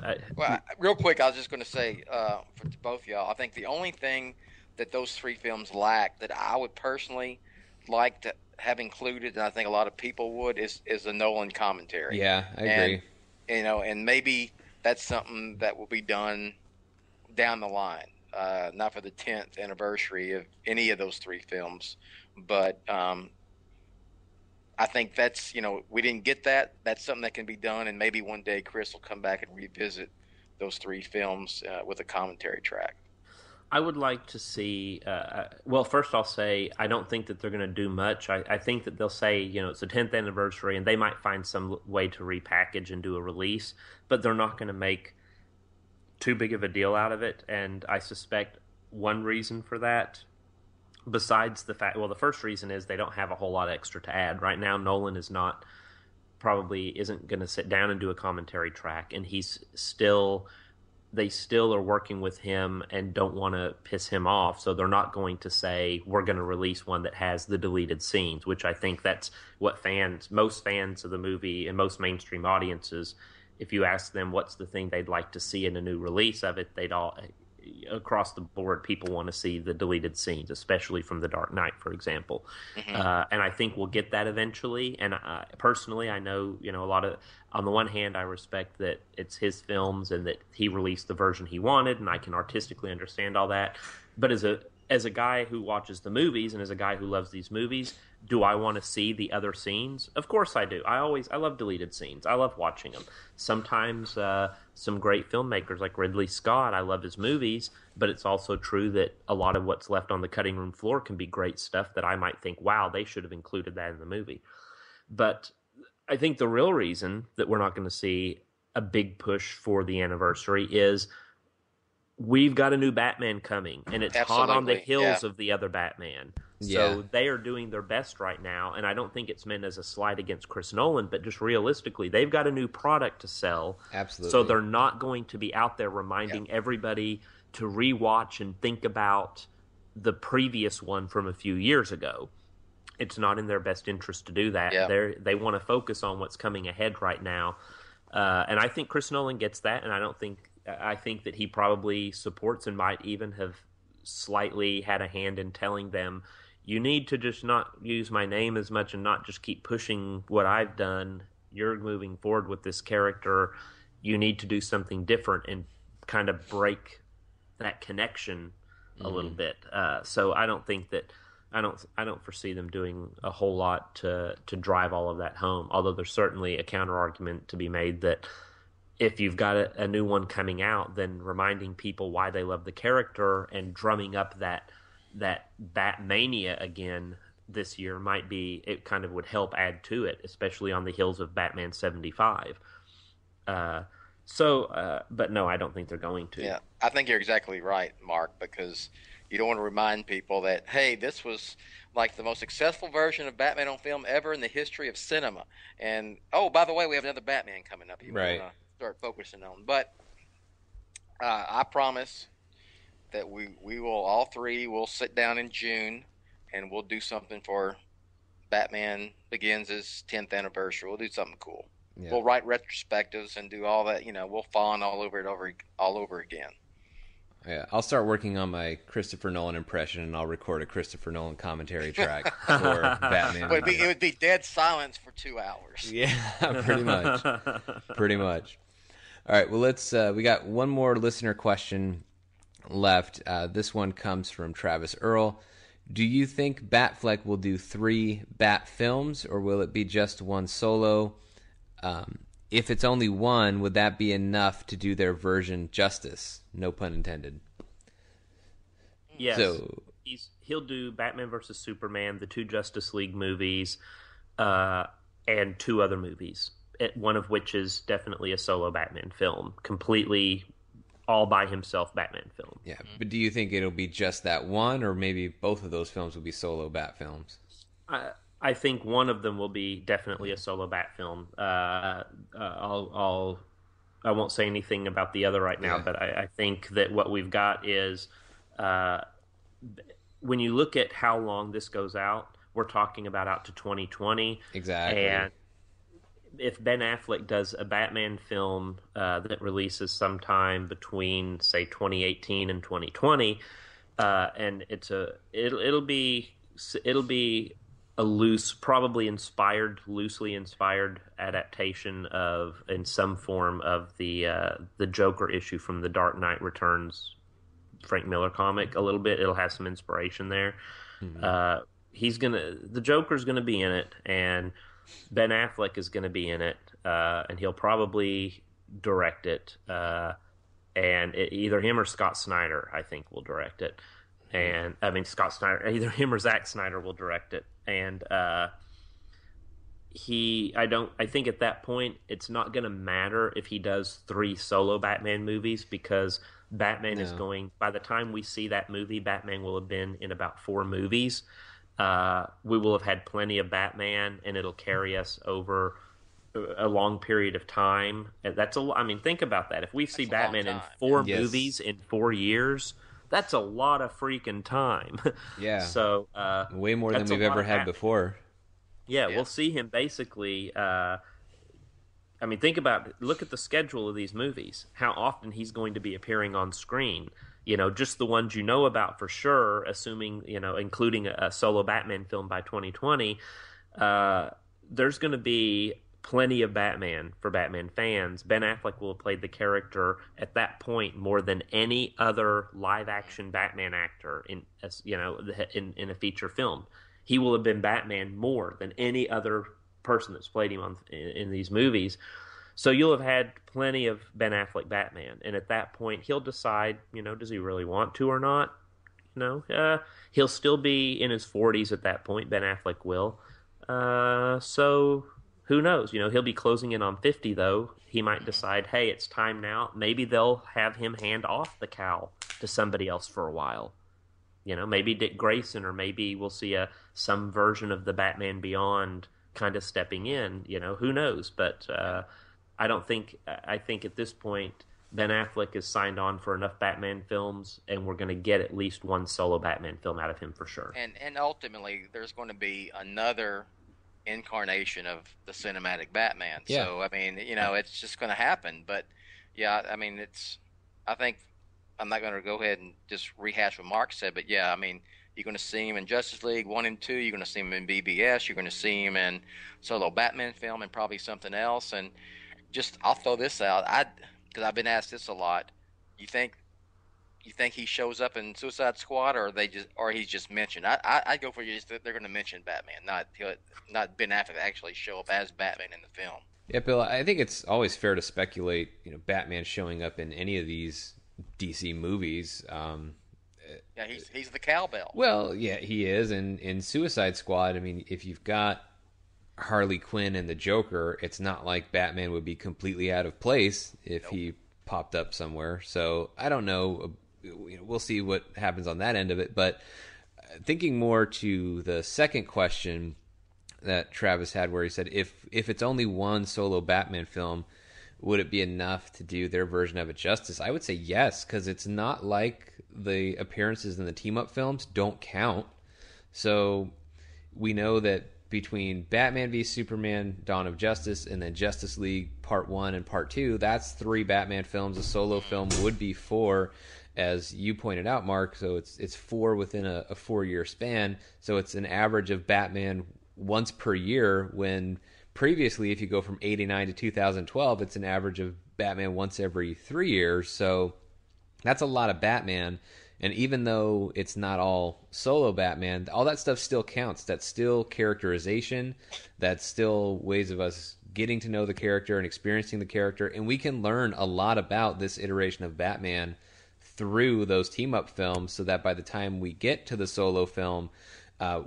Real quick, I was just going to say for both y'all, I think the only thing that those three films lack that I would personally like to have included, and I think a lot of people would, is the Nolan commentary. Yeah, I agree. And maybe that's something that will be done down the line, not for the 10th anniversary of any of those three films, but I think that's, we didn't get that. That's something that can be done, and maybe one day Chris will come back and revisit those three films with a commentary track. I would like to see, well, first I'll say I don't think that they're going to do much. I think that they'll say, it's the 10th anniversary, and they might find some way to repackage and do a release, but they're not going to make too big of a deal out of it. And I suspect one reason for that, besides the fact, well, the first reason is they don't have a whole lot extra to add. Right now, Nolan isn't going to sit down and do a commentary track, and they still are working with him and don't want to piss him off, so they're not going to say, we're going to release one that has the deleted scenes, which I think that's what most fans of the movie and most mainstream audiences, if you ask them what's the thing they'd like to see in a new release of it, across the board, people want to see the deleted scenes, especially from The Dark Knight, for example. And I think we'll get that eventually. And personally, I know, a lot of, on the one hand, I respect that it's his films and that he released the version he wanted, and I can artistically understand all that. But as a guy who watches the movies and as a guy who loves these movies, do I want to see the other scenes? Of course I do. I love deleted scenes. I love watching them. Sometimes some great filmmakers like Ridley Scott, I love his movies, but it's also true that a lot of what's left on the cutting room floor can be great stuff that I might think, wow, they should have included that in the movie. But I think the real reason that we're not going to see a big push for the anniversary is we've got a new Batman coming, and it's hot on the heels of the other Batman. So they are doing their best right now, and I don't think it's meant as a slight against Chris Nolan, but just realistically, they've got a new product to sell. Absolutely. So they're not going to be out there reminding everybody to rewatch and think about the previous one from a few years ago. It's not in their best interest to do that. Yeah. They want to focus on what's coming ahead right now. And I think Chris Nolan gets that, and I think that he probably supports and might even have slightly had a hand in telling them, you need to just not use my name as much and not just keep pushing what I've done. You're moving forward with this character. You need to do something different and kind of break that connection a little bit. So I don't think that I don't foresee them doing a whole lot to drive all of that home. Although there's certainly a counter argument to be made that if you've got a new one coming out, then reminding people why they love the character and drumming up that Batmania again this year it kind of would help add to it, especially on the heels of Batman 75. But no, I don't think they're going to. Yeah, I think you're exactly right, Mark, because you don't want to remind people that, hey, this was like the most successful version of Batman on film ever in the history of cinema. And, oh, by the way, we have another Batman coming up. You want to start focusing on. But I promise that we will, all three will sit down in June and we'll do something for Batman Begins' 10th anniversary. We'll do something cool. Yeah. We'll write retrospectives and do all that. We'll fawn all over again. Yeah, I'll start working on my Christopher Nolan impression, and I'll record a Christopher Nolan commentary track for Batman. But it would be dead silence for 2 hours. Yeah, pretty much. Pretty much. All right, well, we got one more listener question left. This one comes from Travis Earl. Do you think Batfleck will do 3 Bat films, or will it be just one solo? If it's only one, would that be enough to do their version justice? No pun intended. Yes. So, he'll do Batman vs. Superman, the 2 Justice League movies, and 2 other movies, one of which is definitely a solo Batman film, completely all by himself Batman film. Yeah, but do you think it'll be just that one, or maybe both of those films will be solo Bat films? I think one of them will be definitely a solo Bat film. I won't say anything about the other right now, but I think that what we've got is when you look at how long this goes out, we're talking about out to 2020. Exactly. And if Ben Affleck does a Batman film that releases sometime between, say, 2018 and 2020, and it'll be a loosely inspired adaptation of, in some form, of the Joker issue from the Dark Knight Returns Frank Miller comic. A little bit, it'll have some inspiration there. Mm-hmm. The Joker's gonna be in it, and Ben Affleck is gonna be in it, and he'll probably direct it. Either him or Scott Snyder, I think, will direct it. And Scott Snyder, either him or Zack Snyder will direct it. And I think at that point it's not going to matter if he does 3 solo Batman movies, because Batman is going, by the time we see that movie, Batman will have been in about 4 movies. We will have had plenty of Batman, and it'll carry us over a long period of time. And think about that. If we see Batman in 4 movies in 4 years, that's a lot of freaking time. Yeah. So way more than we've ever had before. Yeah, we'll see him basically. Look at the schedule of these movies. How often he's going to be appearing on screen. just the ones you know about for sure, assuming, including a solo Batman film by 2020, there's going to be plenty of Batman for Batman fans. Ben Affleck will have played the character at that point more than any other live action Batman actor in a feature film. He will have been Batman more than any other person that's played him in these movies. So you'll have had plenty of Ben Affleck Batman, and at that point he'll decide, does he really want to or not? He'll still be in his 40s at that point. Ben Affleck will. So who knows? He'll be closing in on 50, though. He might decide, hey, it's time now. Maybe they'll have him hand off the cowl to somebody else for a while. Maybe Dick Grayson, or maybe we'll see some version of the Batman Beyond kind of stepping in. Who knows? But I think at this point, Ben Affleck is signed on for enough Batman films, and we're going to get at least one solo Batman film out of him for sure. And ultimately, there's going to be another incarnation of the cinematic Batman. Yeah. So, I mean, it's just going to happen. But, yeah, I mean, I think I'm not going to go ahead and just rehash what Mark said, but, yeah, I mean, you're going to see him in Justice League 1 and 2. You're going to see him in BBS. You're going to see him in solo Batman film and probably something else. And I'll throw this out. Because I've been asked this a lot. You think he shows up in Suicide Squad, or he's just mentioned? I go for they're going to mention Batman, not Ben Affleck actually show up as Batman in the film. Yeah, Bill, I think it's always fair to speculate, Batman showing up in any of these DC movies. Yeah, he's the cowbell. Well, yeah, he is. And in Suicide Squad, I mean, if you've got Harley Quinn and the Joker, it's not like Batman would be completely out of place if he popped up somewhere. So I don't know. We'll see what happens on that end of it. But thinking more to the second question that Travis had, where he said, if it's only one solo Batman film, would it be enough to do their version of it justice? I would say yes, because it's not like the appearances in the team-up films don't count. So we know that between Batman v Superman, Dawn of Justice, and then Justice League Part 1 and Part 2, that's 3 Batman films. A solo film would be 4, as you pointed out, Mark. So it's 4 within a 4-year span. So it's an average of Batman once per year, when previously, if you go from 89 to 2012, it's an average of Batman once every 3 years. So that's a lot of Batman. And even though it's not all solo Batman, all that stuff still counts. That's still characterization. That's still ways of us getting to know the character and experiencing the character. And we can learn a lot about this iteration of Batman through those team-up films, so that by the time we get to the solo film,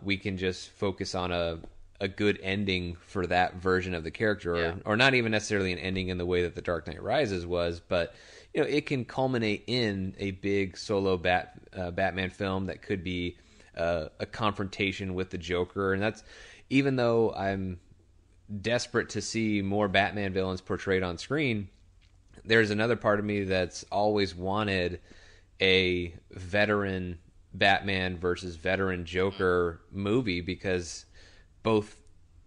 we can just focus on a good ending for that version of the character, or not even necessarily an ending in the way that The Dark Knight Rises was, but it can culminate in a big solo Batman film that could be a confrontation with the Joker. And that's, even though I'm desperate to see more Batman villains portrayed on screen, there's another part of me that's always wanted a veteran Batman versus veteran Joker movie, because both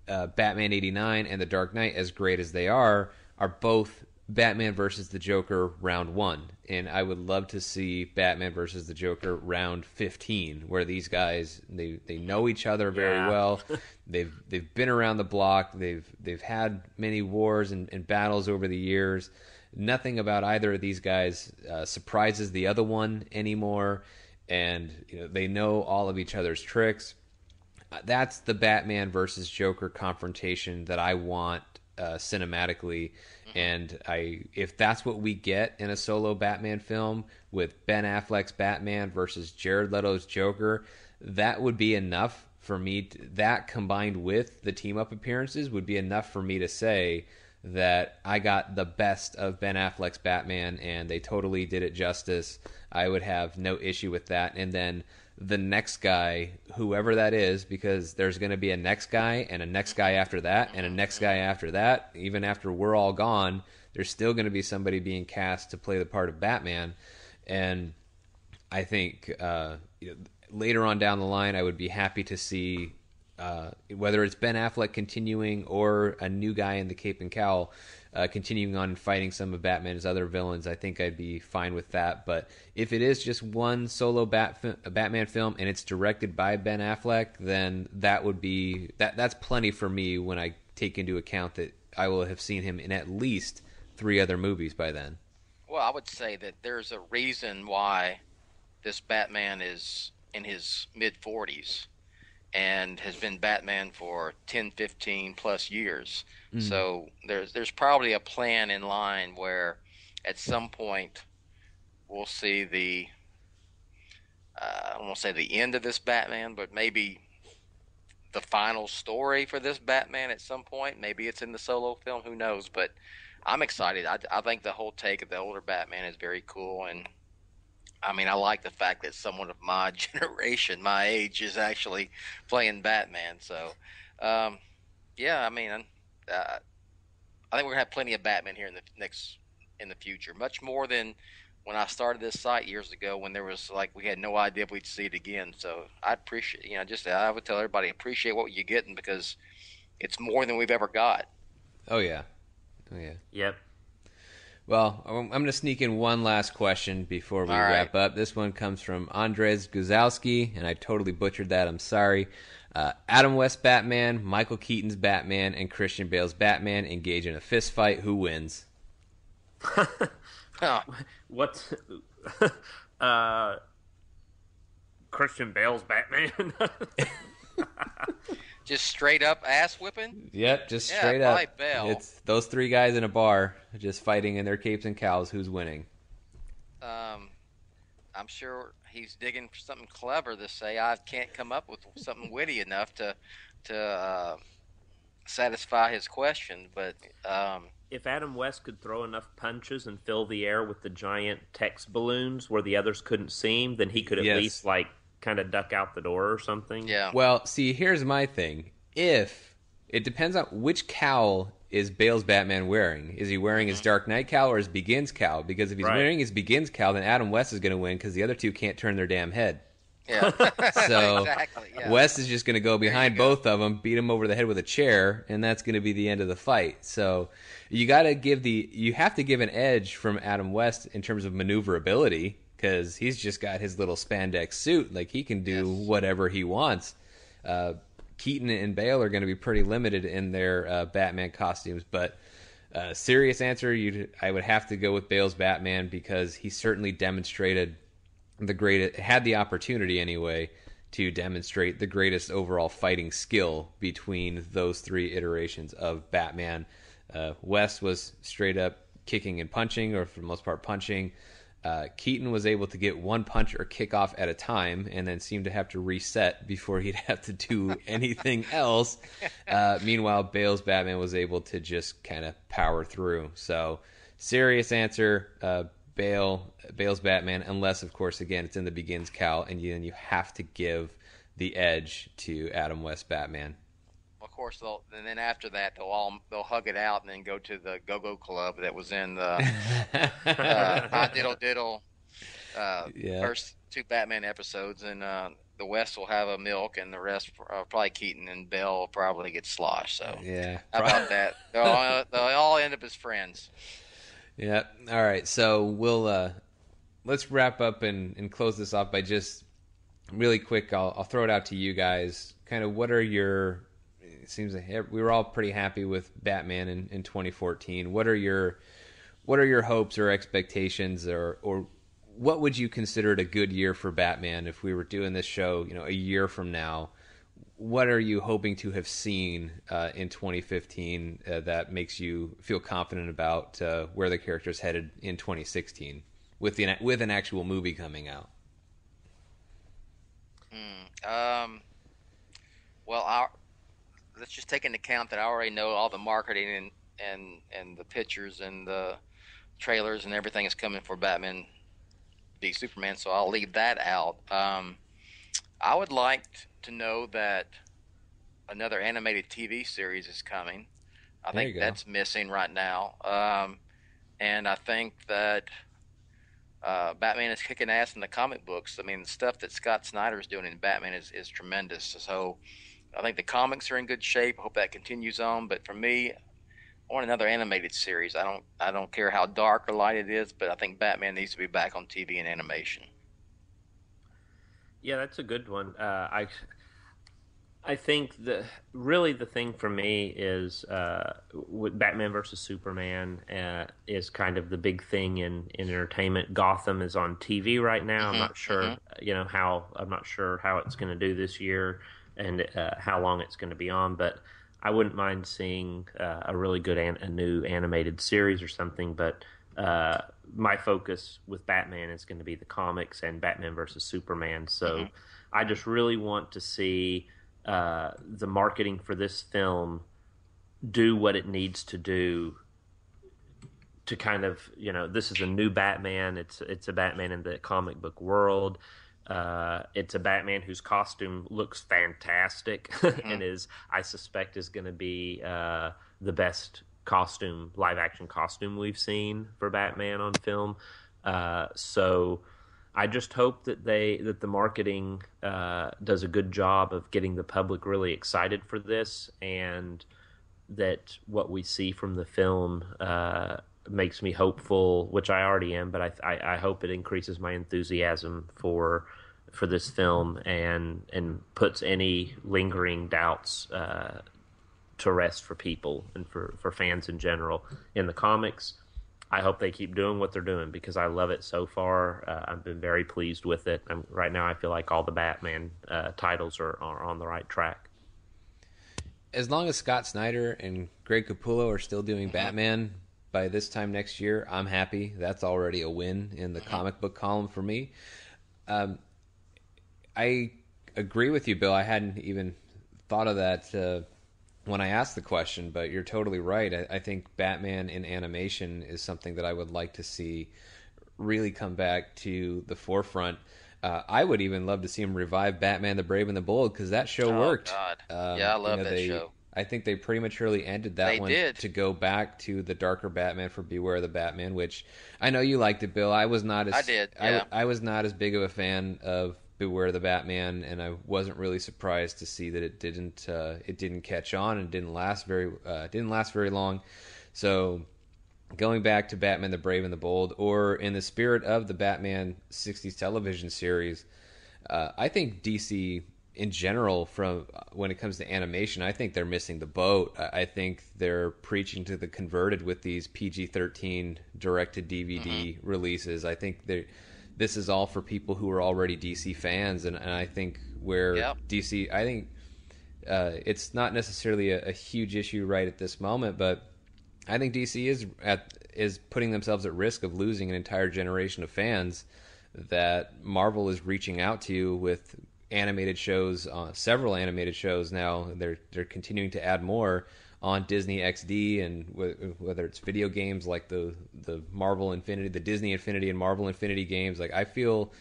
Batman 89 and The Dark Knight, as great as they are both Batman versus the Joker round 1. And I would love to see Batman versus the Joker round 15, where these guys, they know each other very well. They've been around the block. They've had many wars and battles over the years. Nothing about either of these guys surprises the other one anymore, and they know all of each other's tricks. That's the Batman versus Joker confrontation that I want cinematically. And if that's what we get in a solo Batman film with Ben Affleck's Batman versus Jared Leto's Joker, that would be enough for me. That combined with the team-up appearances would be enough for me to say that I got the best of Ben Affleck's Batman, and they totally did it justice. I would have no issue with that. And then the next guy, whoever that is, because there's going to be a next guy and a next guy after that and a next guy after that. Even after we're all gone, there's still going to be somebody being cast to play the part of Batman. And I think later on down the line, I would be happy to see whether it's Ben Affleck continuing or a new guy in the cape and cowl. continuing on and fighting some of Batman's other villains, I think I'd be fine with that. But if it is just one solo Batman film and it's directed by Ben Affleck, then that would be that's plenty for me when I take into account that I will have seen him in at least 3 other movies by then. Well, I would say that there's a reason why this Batman is in his mid-40s and has been Batman for 10, 15 plus years. So there's probably a plan in line where at some point we'll see the I don't want to say the end of this Batman, but maybe the final story for this Batman at some point. Maybe it's in the solo film, who knows, but I'm excited. I think the whole take of the older Batman is very cool, and I mean, I like the fact that someone of my generation, my age, is actually playing Batman. So, yeah, I mean, I think we're gonna have plenty of Batman here in the future, much more than when I started this site years ago, when there was like we had no idea if we'd see it again. So I appreciate, I would tell everybody appreciate what you're getting because it's more than we've ever got. Oh yeah, oh yeah. Yep. Well, I'm going to sneak in one last question before we wrap up. This one comes from Andres Guzowski, and I totally butchered that. I'm sorry. Adam West Batman, Michael Keaton's Batman, and Christian Bale's Batman engage in a fist fight. Who wins? What? Christian Bale's Batman? Just straight up ass whipping? Yep, just straight up. Bale. It's those 3 guys in a bar just fighting in their capes and cows. Who's winning? I'm sure he's digging for something clever to say. I can't come up with something witty enough to satisfy his question. But if Adam West could throw enough punches and fill the air with the giant text balloons where the others couldn't see him, then he could at least kind of duck out the door or something. Yeah. Well, see, here's my thing. If it depends on which cowl is Bale's Batman wearing. Is he wearing his Dark Knight cowl or his Begins cowl? Because if he's wearing his Begins cowl, then Adam West is going to win because the other 2 can't turn their damn head. Yeah. So exactly. Yeah. West is just going to go behind both of them, beat him over the head with a chair, and that's going to be the end of the fight. So you have to give an edge from Adam West in terms of maneuverability because he's just got his little spandex suit. Like he can do whatever he wants. Keaton and Bale are going to be pretty limited in their Batman costumes, but serious answer, I would have to go with Bale's Batman because he certainly demonstrated had the opportunity anyway to demonstrate the greatest overall fighting skill between those 3 iterations of Batman. West was straight up kicking and punching, or for the most part punching. Keaton was able to get one punch or kick off at a time and then seemed to have to reset before he'd have to do anything else. Meanwhile, Bale's Batman was able to just kind of power through. So, serious answer, Bale's Batman, unless, of course, again, it's in the Begins cowl, and then you have to give the edge to Adam West Batman. Of course, and then after that, they'll hug it out and then go to the Go-Go Club that was in the Diddle Diddle first 2 Batman episodes, and the West will have a milk, and the rest probably Keaton and Bale will probably get sloshed. So how about that? They'll all end up as friends. Yeah. All right. So we'll let's wrap up and close this off by just really quick. I'll throw it out to you guys. Kind of what are your? It seems like we were all pretty happy with Batman in 2014. What are your hopes or expectations, or what would you consider a good year for Batman if we were doing this show, a year from now? What are you hoping to have seen in 2015 that makes you feel confident about where the character's headed in 2016 with an actual movie coming out? Well, let's just take into account that I already know all the marketing and the pictures and the trailers and everything is coming for Batman v Superman, so I'll leave that out. I would like to know that another animated TV series is coming. I think that's missing right now. And I think that Batman is kicking ass in the comic books. I mean, the stuff that Scott Snyder is doing in Batman is tremendous. So I think the comics are in good shape. I hope that continues on. But for me, I want another animated series. I don't care how dark or light it is, but I think Batman needs to be back on TV and animation. Yeah, that's a good one. I think the thing for me is with Batman versus Superman is kind of the big thing in entertainment. Gotham is on TV right now. I'm not sure, I'm not sure how it's going to do this year and how long it's going to be on, but I wouldn't mind seeing a really good a new animated series or something. But my focus with Batman is going to be the comics and Batman versus Superman. So I just really want to see the marketing for this film do what it needs to do to kind of, this is a new Batman. It's a Batman in the comic book world. It's a Batman whose costume looks fantastic and I suspect is going to be the best live action costume we've seen for Batman on film. So I just hope that the marketing does a good job of getting the public really excited for this, and that what we see from the film makes me hopeful, which I already am, but I hope it increases my enthusiasm for this film and puts any lingering doubts to rest for people and for fans in general. In the comics, I hope they keep doing what they're doing because I love it so far. I've been very pleased with it. Right now, I feel like all the Batman titles are on the right track. As long as Scott Snyder and Greg Capullo are still doing Batman by this time next year, I'm happy. That's already a win in the comic book column for me. I agree with you, Bill. I hadn't even thought of that when I asked the question, but you're totally right. I think Batman in animation is something that I would like to see really come back to the forefront. I would even love to see him revive Batman the Brave and the Bold because that show worked. God. Yeah, I love that show. I think they prematurely ended that one to go back to the darker Batman for Beware the Batman, which I know you liked it, Bill. I was not as I was not as big of a fan of Beware the Batman, and I wasn't really surprised to see that it didn't catch on and didn't last very long. So going back to Batman the Brave and the Bold, or in the spirit of the Batman 60s television series, I think DC in general, from when it comes to animation, I think they're missing the boat. I think they're preaching to the converted with these PG-13 direct-to-DVD releases. I think this is all for people who are already DC fans, and I think DC, I think it's not necessarily a huge issue right at this moment, but I think DC is putting themselves at risk of losing an entire generation of fans that Marvel is reaching out to with animated shows, several animated shows now. They're continuing to add more on Disney XD, and whether it's video games like the Marvel Infinity, the Disney Infinity and Marvel Infinity games. Like, I feel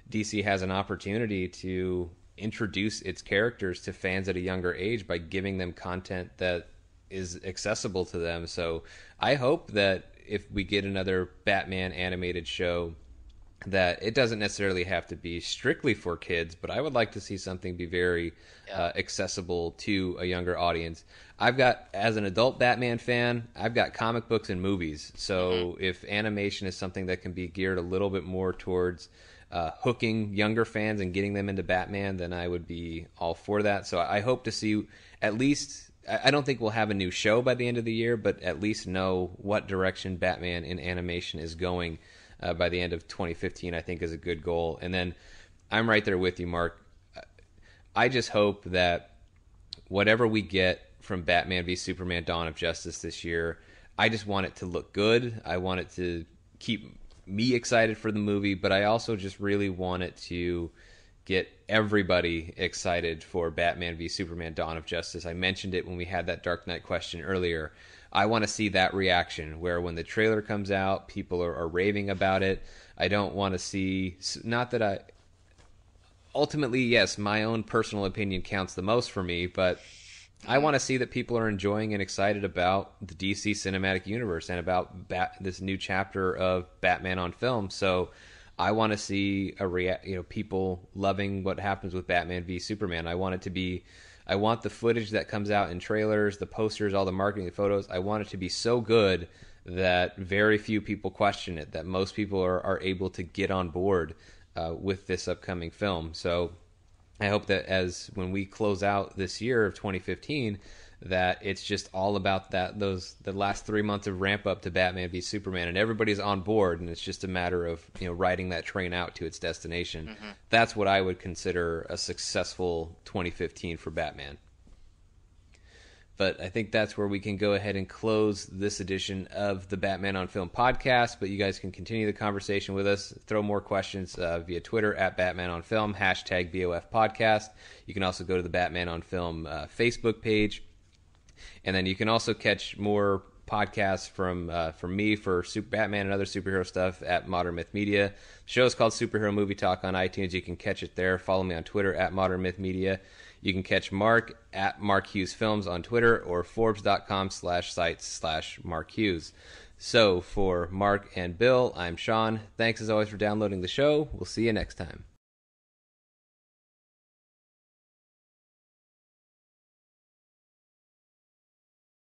DC has an opportunity to introduce its characters to fans at a younger age by giving them content that is accessible to them. So I hope that if we get another Batman animated show, that it doesn't necessarily have to be strictly for kids, but I would like to see something be very accessible to a younger audience. As an adult Batman fan, I've got comic books and movies. So if animation is something that can be geared a little bit more towards hooking younger fans and getting them into Batman, then I would be all for that. So I hope to see at least, I don't think we'll have a new show by the end of the year, but at least know what direction Batman in animation is going by the end of 2015, I think is a good goal. And then I'm right there with you, Mark. I just hope that whatever we get from Batman v Superman Dawn of Justice this year, I just want it to look good. I want it to keep me excited for the movie, but I also just really want it to get everybody excited for Batman v Superman Dawn of Justice. I mentioned it when we had that Dark Knight question earlier. I want to see that reaction where when the trailer comes out, people are raving about it. I don't want to see, not that ultimately, yes, my own personal opinion counts the most for me, but I want to see that people are enjoying and excited about the DC cinematic universe and about this new chapter of Batman on film. So I want to see people loving what happens with Batman v Superman. I want it to be I want the footage that comes out in trailers, the posters, all the marketing, the photos. I want it to be so good that very few people question it, that most people are able to get on board with this upcoming film. So I hope that as when we close out this year of 2015, that it's just all about the last 3 months of ramp up to Batman v Superman, and everybody's on board, and it's just a matter of riding that train out to its destination. Mm-hmm. That's what I would consider a successful 2015 for Batman. But I think that's where we can go ahead and close this edition of the Batman on Film podcast. But you guys can continue the conversation with us. Throw more questions via Twitter at Batman on Film, hashtag BOF podcast. You can also go to the Batman on Film Facebook page. And then you can also catch more podcasts from me for Batman and other superhero stuff at Modern Myth Media. The show is called Superhero Movie Talk on iTunes. You can catch it there. Follow me on Twitter at Modern Myth Media. You can catch Mark at Mark Hughes Films on Twitter or Forbes.com/sites/Mark Hughes. So for Mark and Bill, I'm Sean. Thanks as always for downloading the show. We'll see you next time.